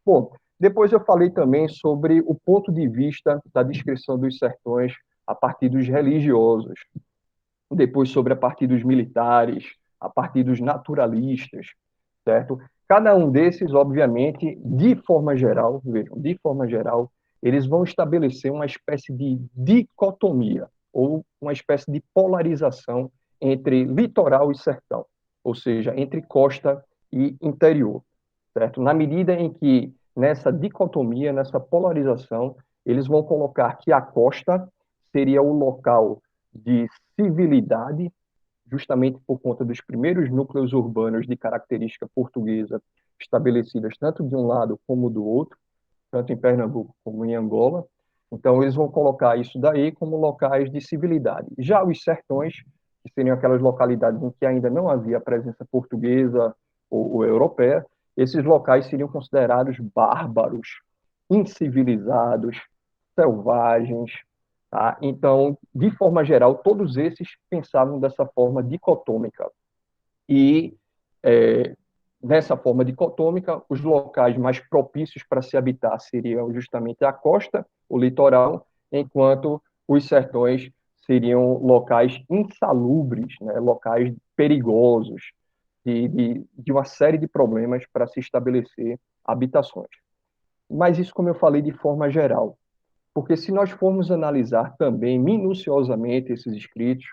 Bom, depois eu falei também sobre o ponto de vista da descrição dos sertões a partir dos religiosos, depois sobre a partir dos militares, a partir dos naturalistas, certo? Cada um desses, obviamente, de forma geral, vejam, de forma geral, eles vão estabelecer uma espécie de dicotomia, ou uma espécie de polarização entre litoral e sertão, ou seja, entre costa e interior, certo? Na medida em que, nessa dicotomia, nessa polarização, eles vão colocar que a costa seria o local de civilidade, justamente por conta dos primeiros núcleos urbanos de característica portuguesa estabelecidas tanto de um lado como do outro, tanto em Pernambuco como em Angola, Então, eles vão colocar isso daí como locais de civilidade. Já os sertões, que seriam aquelas localidades em que ainda não havia presença portuguesa ou europeia, esses locais seriam considerados bárbaros, incivilizados, selvagens. Tá? Então, de forma geral, todos esses pensavam dessa forma dicotômica. E, nessa forma dicotômica, os locais mais propícios para se habitar seriam justamente a costa, o litoral, enquanto os sertões seriam locais insalubres, né, locais perigosos, de uma série de problemas para se estabelecer habitações. Mas isso, como eu falei, de forma geral. Porque se nós formos analisar também minuciosamente esses escritos,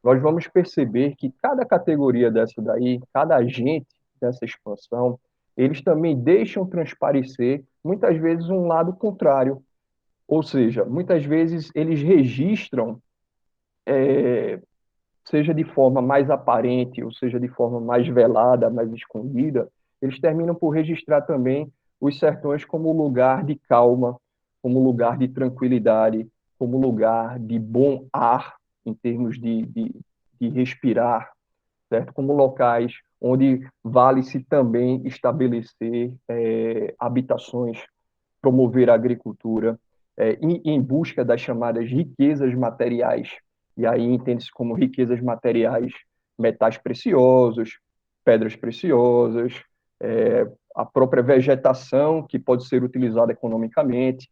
nós vamos perceber que cada categoria dessa daí, cada agente dessa expansão, eles também deixam transparecer, muitas vezes, um lado contrário. Ou seja, muitas vezes eles registram, seja de forma mais aparente, ou seja de forma mais velada, mais escondida, eles terminam por registrar também os sertões como lugar de calma, como lugar de tranquilidade, como lugar de bom ar, em termos de respirar, certo? Como locais onde vale-se também estabelecer habitações, promover a agricultura, em busca das chamadas riquezas materiais. E aí entende-se como riquezas materiais, metais preciosos, pedras preciosas, a própria vegetação que pode ser utilizada economicamente,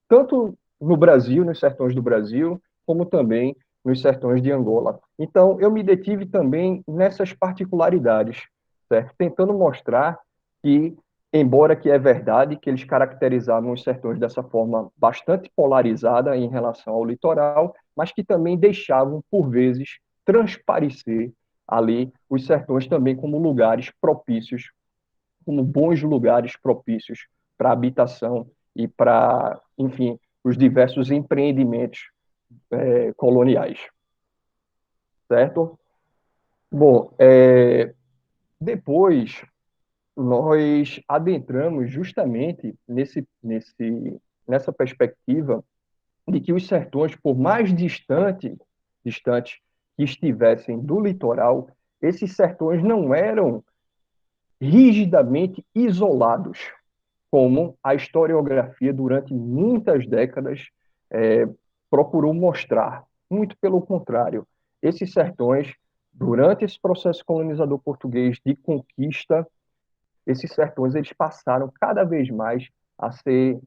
tanto no Brasil, nos sertões do Brasil, como também nos sertões de Angola. Então, eu me detive também nessas particularidades, certo? Tentando mostrar que, embora que é verdade que eles caracterizavam os sertões dessa forma bastante polarizada em relação ao litoral, mas que também deixavam, por vezes, transparecer ali os sertões também como lugares propícios, como bons lugares propícios para habitação e para, enfim, os diversos empreendimentos coloniais, certo? Bom, depois nós adentramos justamente nessa perspectiva de que os sertões, por mais distantes que estivessem do litoral, esses sertões não eram rigidamente isolados, como a historiografia, durante muitas décadas, procurou mostrar. Muito pelo contrário, esses sertões, durante esse processo colonizador português de conquista, esses sertões eles passaram cada vez mais a ser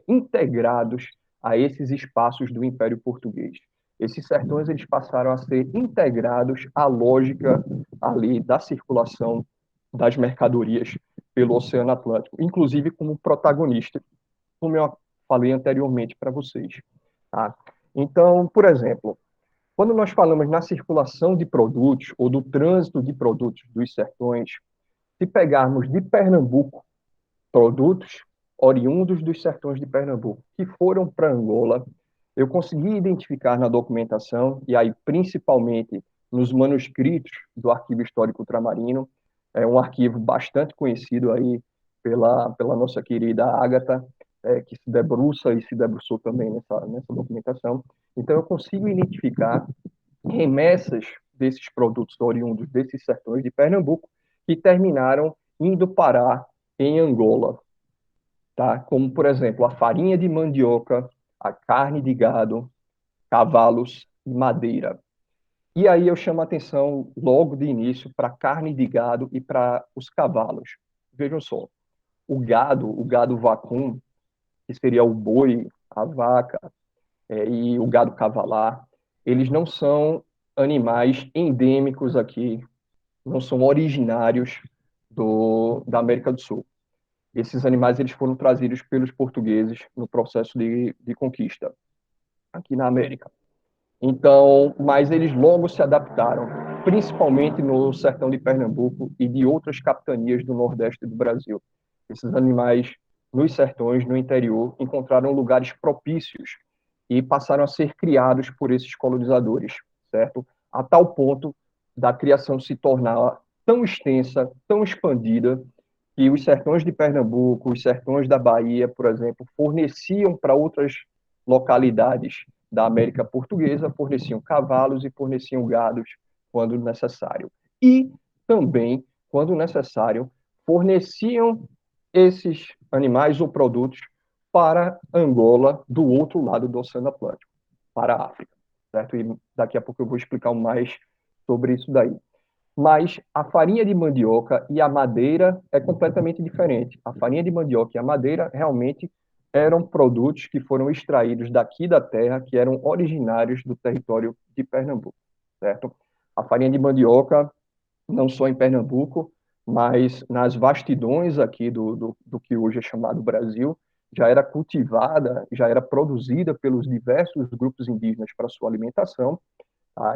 integrados a esses espaços do Império Português. Esses sertões eles passaram a ser integrados à lógica ali da circulação das mercadorias pelo Oceano Atlântico, inclusive como protagonista, como eu falei anteriormente para vocês. Tá? Então, por exemplo, quando nós falamos na circulação de produtos ou do trânsito de produtos dos sertões, se pegarmos de Pernambuco produtos oriundos dos sertões de Pernambuco que foram para Angola, eu consegui identificar na documentação, e aí principalmente nos manuscritos do Arquivo Histórico Ultramarino, é um arquivo bastante conhecido aí pela nossa querida Ágata, que se debruça e se debruçou também nessa documentação. Então, eu consigo identificar remessas desses produtos oriundos desses sertões de Pernambuco que terminaram indo parar em Angola, tá? Como, por exemplo, a farinha de mandioca, a carne de gado, cavalos e madeira. E aí eu chamo a atenção logo de início para a carne de gado e para os cavalos. Vejam só, o gado vacum, que seria o boi, a vaca, e o gado cavalar, eles não são animais endêmicos aqui, não são originários da América do Sul. Esses animais eles foram trazidos pelos portugueses no processo de conquista aqui na América. Então, mas eles logo se adaptaram, principalmente no sertão de Pernambuco e de outras capitanias do Nordeste do Brasil. Esses animais, nos sertões, no interior, encontraram lugares propícios e passaram a ser criados por esses colonizadores, certo? A tal ponto da criação se tornar tão extensa, tão expandida, que os sertões de Pernambuco, os sertões da Bahia, por exemplo, forneciam para outras localidades da América Portuguesa forneciam cavalos e forneciam gados quando necessário. E também, quando necessário, forneciam esses animais ou produtos para Angola, do outro lado do Oceano Atlântico, para a África, certo? E daqui a pouco eu vou explicar mais sobre isso daí. Mas a farinha de mandioca e a madeira é completamente diferente. A farinha de mandioca e a madeira realmente eram produtos que foram extraídos daqui da terra, que eram originários do território de Pernambuco, certo? A farinha de mandioca, não só em Pernambuco, mas nas vastidões aqui do que hoje é chamado Brasil, já era cultivada, já era produzida pelos diversos grupos indígenas para sua alimentação,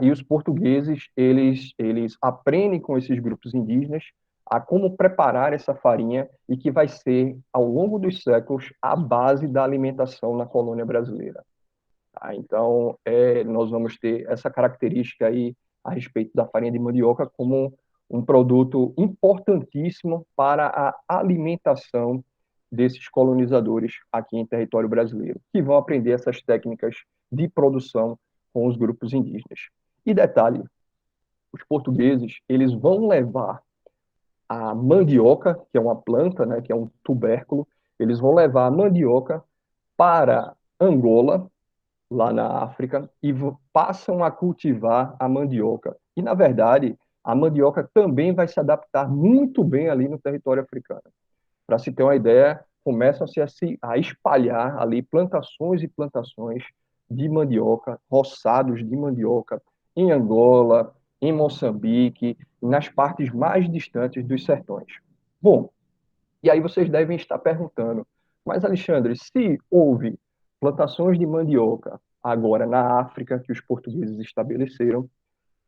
e os portugueses, eles aprendem com esses grupos indígenas a como preparar essa farinha e que vai ser, ao longo dos séculos, a base da alimentação na colônia brasileira. Então, nós vamos ter essa característica aí a respeito da farinha de mandioca como um produto importantíssimo para a alimentação desses colonizadores aqui em território brasileiro, que vão aprender essas técnicas de produção com os grupos indígenas. E detalhe, os portugueses, eles vão levar a mandioca, que é uma planta, né, que é um tubérculo, eles vão levar a mandioca para Angola, lá na África, e passam a cultivar a mandioca. E, na verdade, a mandioca também vai se adaptar muito bem ali no território africano. Para se ter uma ideia, começam-se a espalhar ali plantações e plantações de mandioca, roçados de mandioca, em Angola, em Moçambique, nas partes mais distantes dos sertões. Bom, e aí vocês devem estar perguntando, mas Alexandre, se houve plantações de mandioca agora na África que os portugueses estabeleceram,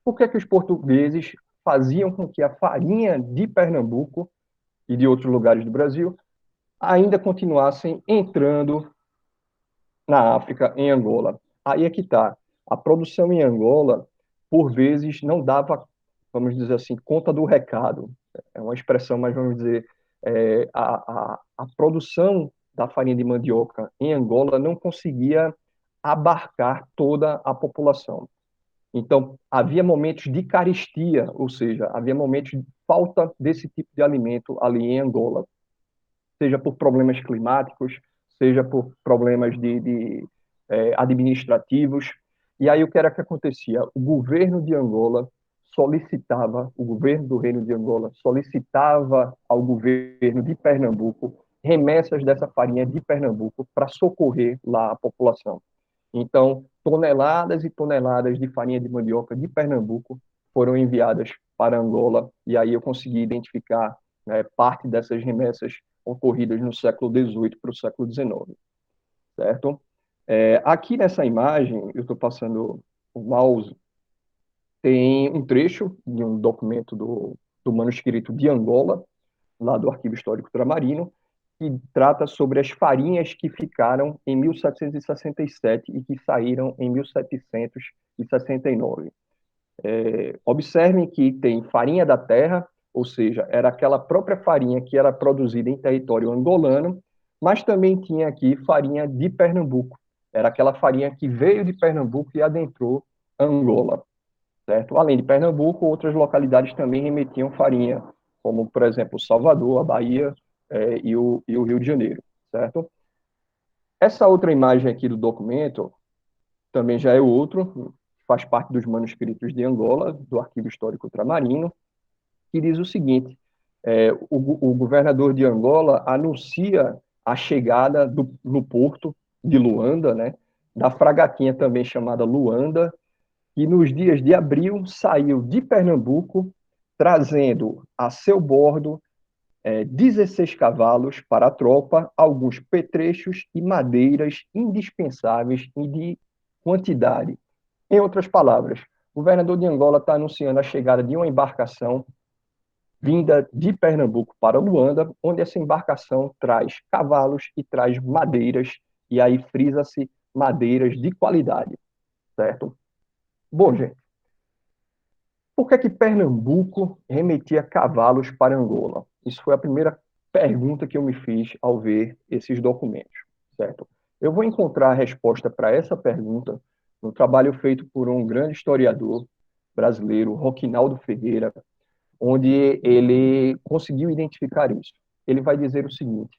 por que os portugueses faziam com que a farinha de Pernambuco e de outros lugares do Brasil ainda continuassem entrando na África, em Angola? Aí é que está. A produção em Angola, por vezes, não dava, vamos dizer assim, conta do recado. É uma expressão, mas vamos dizer, a produção da farinha de mandioca em Angola não conseguia abarcar toda a população. Então, havia momentos de carestia, ou seja, havia momentos de falta desse tipo de alimento ali em Angola, seja por problemas climáticos, seja por problemas administrativos. E aí o que era que acontecia? O governo de Angola solicitava, o governo do Reino de Angola solicitava ao governo de Pernambuco remessas dessa farinha de Pernambuco para socorrer lá a população. Então, toneladas e toneladas de farinha de mandioca de Pernambuco foram enviadas para Angola, e aí eu consegui identificar, né, parte dessas remessas ocorridas no século XVIII para o século XIX, certo? Aqui nessa imagem, eu estou passando o mouse, tem um trecho de um documento do manuscrito de Angola, lá do Arquivo Histórico Ultramarino, que trata sobre as farinhas que ficaram em 1767 e que saíram em 1769. Observem que tem farinha da terra, ou seja, era aquela própria farinha que era produzida em território angolano, mas também tinha aqui farinha de Pernambuco. Era aquela farinha que veio de Pernambuco e adentrou Angola, certo? Além de Pernambuco, outras localidades também remetiam farinha, como, por exemplo, Salvador, a Bahia, e o Rio de Janeiro, certo? Essa outra imagem aqui do documento também já é outro, faz parte dos manuscritos de Angola, do Arquivo Histórico Ultramarino, que diz o seguinte: o governador de Angola anuncia a chegada no porto de Luanda, né, da fragatinha também chamada Luanda, que nos dias de abril saiu de Pernambuco, trazendo a seu bordo 16 cavalos para a tropa, alguns petrechos e madeiras indispensáveis e de quantidade. Em outras palavras, o governador de Angola está anunciando a chegada de uma embarcação vinda de Pernambuco para Luanda, onde essa embarcação traz cavalos e traz madeiras, e aí frisa-se madeiras de qualidade, certo? Bom, gente, por que Pernambuco remetia cavalos para Angola? Isso foi a primeira pergunta que eu me fiz ao ver esses documentos, certo? Eu vou encontrar a resposta para essa pergunta no trabalho feito por um grande historiador brasileiro, Roquinaldo Ferreira, onde ele conseguiu identificar isso. Ele vai dizer o seguinte: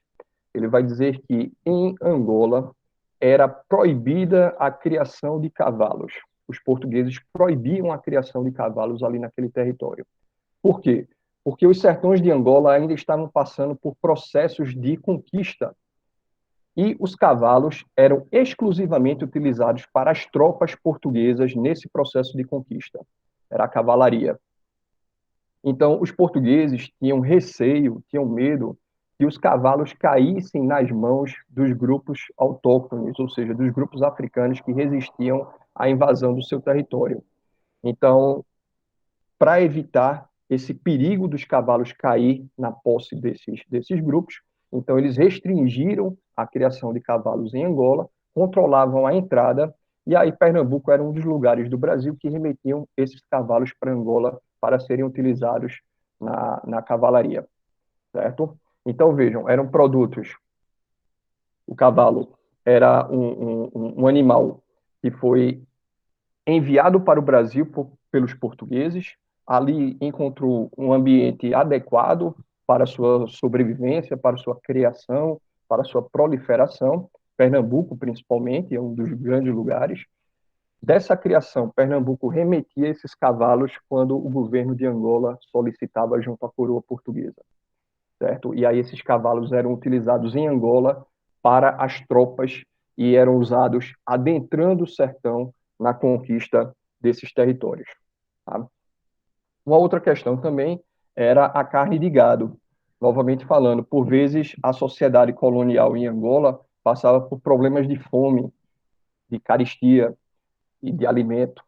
ele vai dizer que em Angola era proibida a criação de cavalos. Os portugueses proibiam a criação de cavalos ali naquele território. Por quê? Porque os sertões de Angola ainda estavam passando por processos de conquista e os cavalos eram exclusivamente utilizados para as tropas portuguesas nesse processo de conquista. Era a cavalaria. Então, os portugueses tinham receio, tinham medo que os cavalos caíssem nas mãos dos grupos autóctones, ou seja, dos grupos africanos que resistiam à invasão do seu território. Então, para evitar esse perigo dos cavalos cair na posse desses grupos, então eles restringiram a criação de cavalos em Angola, controlavam a entrada, e aí Pernambuco era um dos lugares do Brasil que remetiam esses cavalos para Angola para serem utilizados na cavalaria, certo? Então, vejam, eram produtos. O cavalo era um animal que foi enviado para o Brasil pelos portugueses, ali encontrou um ambiente adequado para sua sobrevivência, para sua criação, para sua proliferação. Pernambuco, principalmente, é um dos grandes lugares. Dessa criação, Pernambuco remetia esses cavalos quando o governo de Angola solicitava junto à coroa portuguesa, certo? E aí esses cavalos eram utilizados em Angola para as tropas e eram usados adentrando o sertão na conquista desses territórios. Tá? Uma outra questão também era a carne de gado. Novamente falando, por vezes a sociedade colonial em Angola passava por problemas de fome, de carestia e de alimento.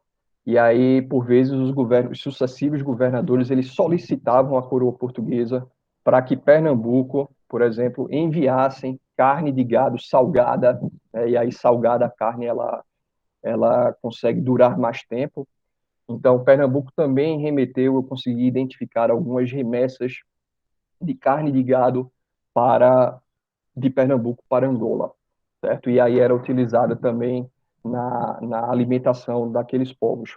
E aí, por vezes, os sucessivos governadores eles solicitavam à coroa portuguesa para que Pernambuco, por exemplo, enviassem carne de gado salgada, né? E aí salgada a carne ela consegue durar mais tempo. Então, Pernambuco também remeteu, eu consegui identificar algumas remessas de carne de gado de Pernambuco para Angola, certo? E aí era utilizada também na alimentação daqueles povos.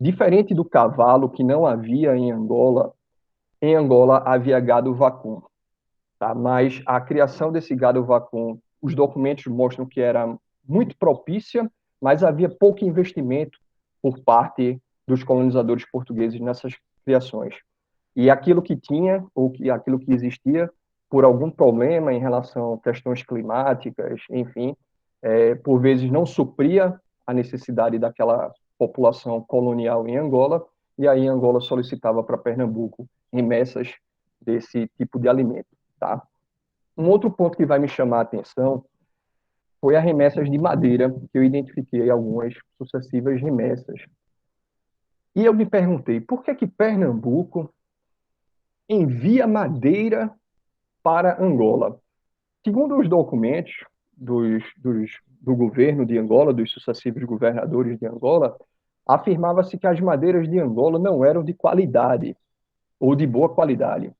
Diferente do cavalo, que não havia em Angola havia gado vacum, tá? Mas a criação desse gado vacum, os documentos mostram que era muito propícia, mas havia pouco investimento por parte dos colonizadores portugueses nessas criações. E aquilo que tinha, aquilo que existia, por algum problema em relação a questões climáticas, enfim, por vezes não supria a necessidade daquela população colonial em Angola, e aí Angola solicitava para Pernambuco remessas desse tipo de alimento. Tá? Um outro ponto que vai me chamar a atenção foi as remessas de madeira, que eu identifiquei algumas sucessivas remessas. E eu me perguntei, por que Pernambuco envia madeira para Angola? Segundo os documentos do governo de Angola, dos sucessivos governadores de Angola, afirmava-se que as madeiras de Angola não eram de qualidade, ou de boa qualidade.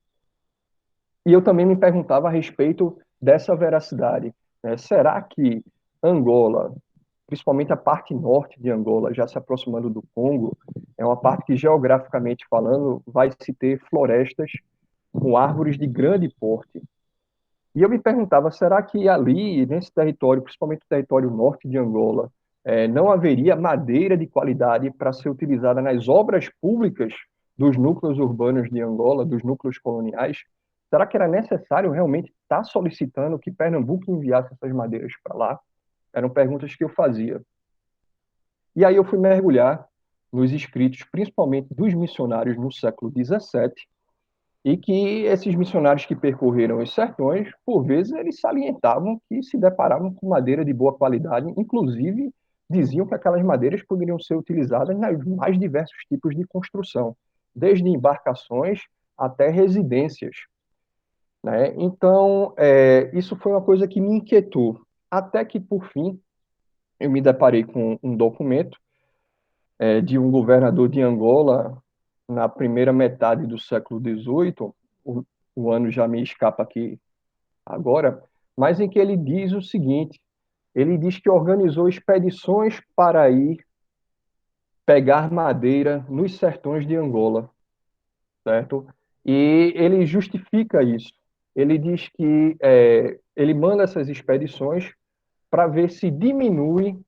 E eu também me perguntava a respeito dessa veracidade. Né? Será que Angola, principalmente a parte norte de Angola, já se aproximando do Congo, é uma parte que, geograficamente falando, vai se ter florestas com árvores de grande porte? E eu me perguntava, será que ali, nesse território, principalmente o território norte de Angola, não haveria madeira de qualidade para ser utilizada nas obras públicas dos núcleos urbanos de Angola, dos núcleos coloniais? Será que era necessário realmente estar solicitando que Pernambuco enviasse essas madeiras para lá? Eram perguntas que eu fazia. E aí eu fui mergulhar nos escritos, principalmente dos missionários no século XVII, e que esses missionários que percorreram os sertões, por vezes, eles salientavam que se deparavam com madeira de boa qualidade, inclusive diziam que aquelas madeiras poderiam ser utilizadas nos mais diversos tipos de construção, desde embarcações até residências. Né? Então, isso foi uma coisa que me inquietou, até que, por fim, eu me deparei com um documento de um governador de Angola, na primeira metade do século XVIII, o ano já me escapa aqui agora, mas em que ele diz o seguinte, ele diz que organizou expedições para ir pegar madeira nos sertões de Angola, certo? E ele justifica isso. Ele diz que ele manda essas expedições para ver se diminui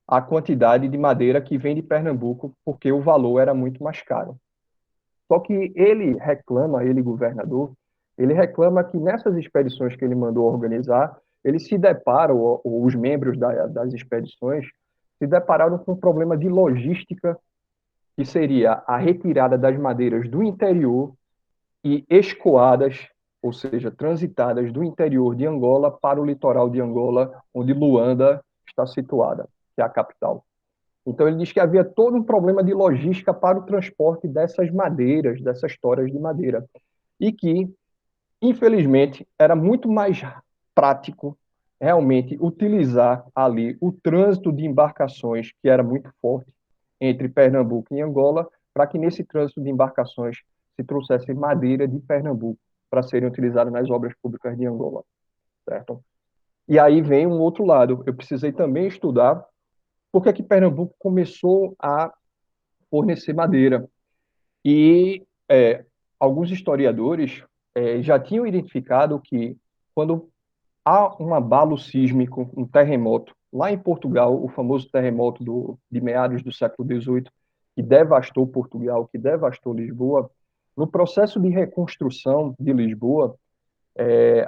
a quantidade de madeira que vem de Pernambuco, porque o valor era muito mais caro. Só que ele reclama, ele governador, ele reclama que nessas expedições que ele mandou organizar, eles se deparam, os membros das expedições, se depararam com um problema de logística, que seria a retirada das madeiras do interior e escoadas, ou seja, transitadas do interior de Angola para o litoral de Angola, onde Luanda está situada, que é a capital. Então, ele diz que havia todo um problema de logística para o transporte dessas madeiras, dessas toras de madeira, e que, infelizmente, era muito mais prático realmente utilizar ali o trânsito de embarcações, que era muito forte entre Pernambuco e Angola, para que nesse trânsito de embarcações se trouxesse madeira de Pernambuco para serem utilizadas nas obras públicas de Angola, certo? E aí vem um outro lado. Eu precisei também estudar por que é que Pernambuco começou a fornecer madeira. E alguns historiadores já tinham identificado que quando há um abalo sísmico, um terremoto, lá em Portugal, o famoso terremoto de meados do século XVIII, que devastou Portugal, que devastou Lisboa, no processo de reconstrução de Lisboa,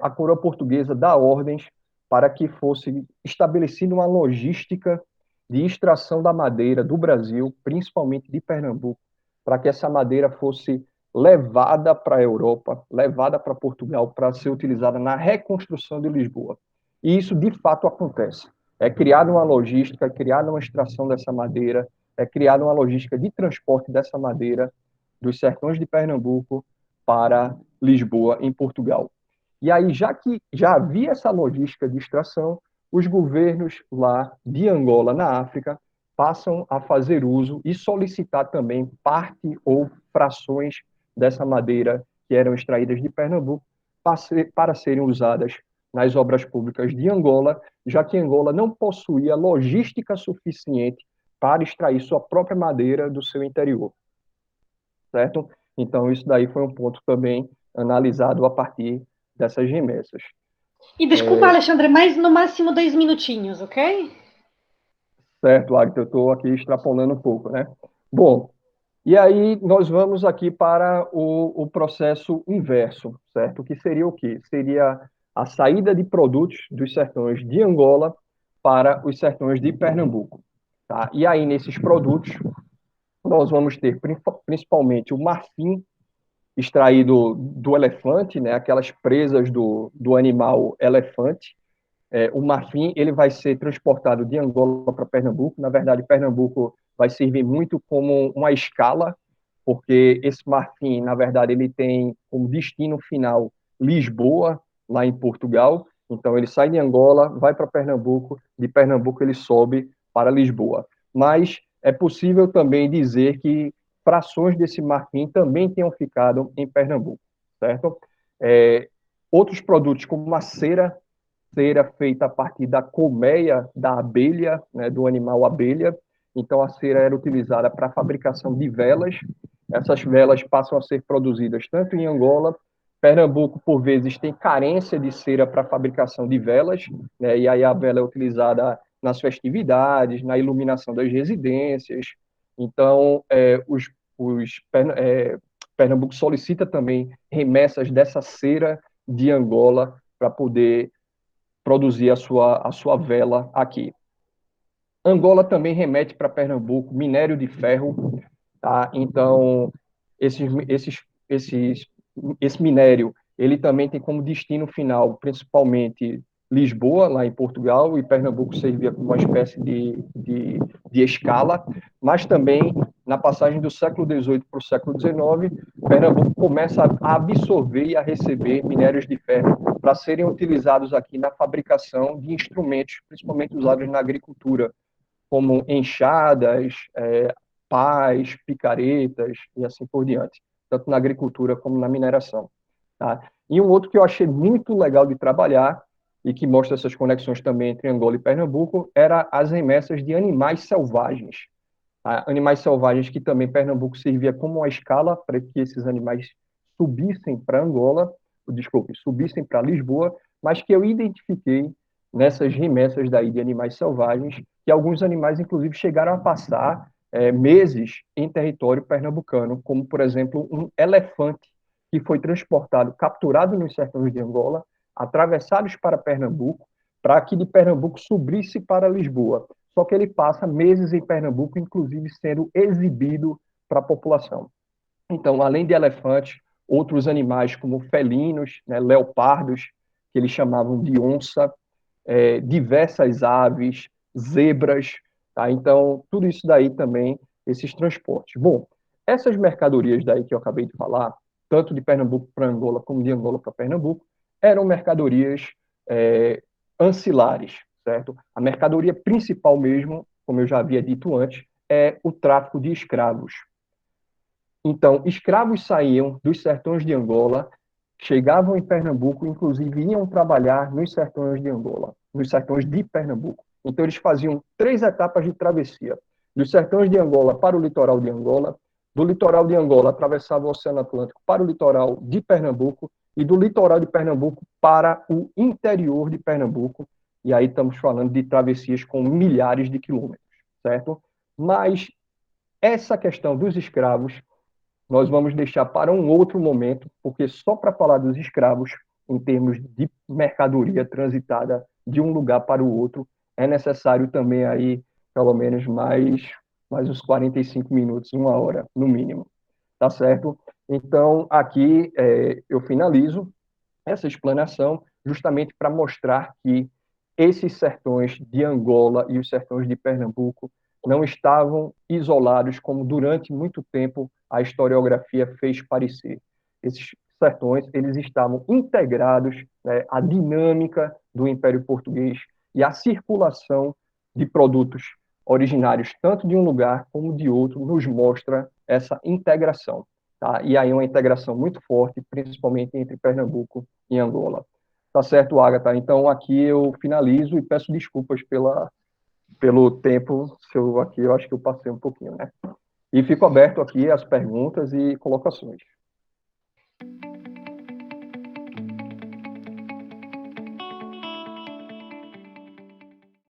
a coroa portuguesa dá ordens para que fosse estabelecida uma logística de extração da madeira do Brasil, principalmente de Pernambuco, para que essa madeira fosse levada para a Europa, levada para Portugal, para ser utilizada na reconstrução de Lisboa. E isso, de fato, acontece. É criada uma logística, é criada uma extração dessa madeira, é criada uma logística de transporte dessa madeira dos sertões de Pernambuco para Lisboa, em Portugal. E aí, já que já havia essa logística de extração, os governos lá de Angola, na África, passam a fazer uso e solicitar também parte ou frações dessa madeira que eram extraídas de Pernambuco para serem usadas nas obras públicas de Angola, já que Angola não possuía logística suficiente para extrair sua própria madeira do seu interior, certo? Então, isso daí foi um ponto também analisado a partir dessas remessas. E desculpa, Alexandre, mas no máximo 2 minutinhos, ok? Certo, Agatha, eu estou aqui extrapolando um pouco, né? Bom, e aí nós vamos aqui para o processo inverso, certo? Que seria o quê? Seria a saída de produtos dos sertões de Angola para os sertões de Pernambuco, tá? E aí, nesses produtos, nós vamos ter principalmente o marfim, extraído do elefante, né? Aquelas presas do animal elefante. O marfim ele vai ser transportado de Angola para Pernambuco. Na verdade, Pernambuco vai servir muito como uma escala, porque esse marfim, na verdade, ele tem como destino final Lisboa, lá em Portugal. Então, ele sai de Angola, vai para Pernambuco, de Pernambuco ele sobe para Lisboa. Mas é possível também dizer que frações desse marfim também tenham ficado em Pernambuco, certo? Outros produtos, como a cera feita a partir da colmeia da abelha, né, do animal abelha. Então, a cera era utilizada para a fabricação de velas. Essas velas passam a ser produzidas tanto em Angola. Pernambuco, por vezes, tem carência de cera para a fabricação de velas, né, e aí a vela é utilizada nas festividades, na iluminação das residências. Então, Pernambuco solicita também remessas dessa cera de Angola para poder produzir a sua vela aqui. Angola também remete para Pernambuco minério de ferro, tá? Então, esse minério, ele também tem como destino final, principalmente Lisboa, lá em Portugal, e Pernambuco servia como uma espécie de escala, mas também, na passagem do século XVIII para o século XIX, Pernambuco começa a absorver e a receber minérios de ferro para serem utilizados aqui na fabricação de instrumentos, principalmente usados na agricultura, como enxadas, pás, picaretas e assim por diante, tanto na agricultura como na mineração. Tá? E um outro que eu achei muito legal de trabalhar e que mostra essas conexões também entre Angola e Pernambuco, era as remessas de animais selvagens. Tá? Animais selvagens que também Pernambuco servia como uma escala para que esses animais subissem para Angola, subissem para Lisboa, mas que eu identifiquei nessas remessas daí de animais selvagens, que alguns animais, inclusive, chegaram a passar meses em território pernambucano, como, por exemplo, um elefante que foi transportado, capturado nos sertões de Angola, atravessados para Pernambuco, para que de Pernambuco subisse para Lisboa. Só que ele passa meses em Pernambuco, inclusive sendo exibido para a população. Então, além de elefantes, outros animais como felinos, né, leopardos, que eles chamavam de onça, diversas aves, zebras, tá? Então, tudo isso daí também, esses transportes. Bom, essas mercadorias daí que eu acabei de falar, tanto de Pernambuco para Angola, como de Angola para Pernambuco, eram mercadorias ancilares, certo? A mercadoria principal mesmo, como eu já havia dito antes, é o tráfico de escravos. Então, escravos saíam dos sertões de Angola, chegavam em Pernambuco, inclusive iam trabalhar nos sertões de Angola, nos sertões de Pernambuco. Então, eles faziam 3 etapas de travessia. Dos sertões de Angola para o litoral de Angola, do litoral de Angola atravessavam o Oceano Atlântico para o litoral de Pernambuco e do litoral de Pernambuco para o interior de Pernambuco. E aí estamos falando de travessias com milhares de quilômetros, certo? Mas essa questão dos escravos nós vamos deixar para um outro momento, porque só para falar dos escravos, em termos de mercadoria transitada de um lugar para o outro, é necessário também aí, pelo menos, mais uns 45 minutos, 1 hora, no mínimo. Tá certo? Então, aqui eu finalizo essa explanação justamente para mostrar que esses sertões de Angola e os sertões de Pernambuco não estavam isolados como durante muito tempo a historiografia fez parecer. Esses sertões, eles estavam integrados, né, à dinâmica do Império Português e à circulação de produtos originários tanto de um lugar como de outro nos mostra essa integração. Tá? E aí uma integração muito forte, principalmente entre Pernambuco e Angola. Tá certo, Agatha? Então, aqui eu finalizo e peço desculpas pelo tempo, aqui eu acho que eu passei um pouquinho, né? E fico aberto aqui às perguntas e colocações.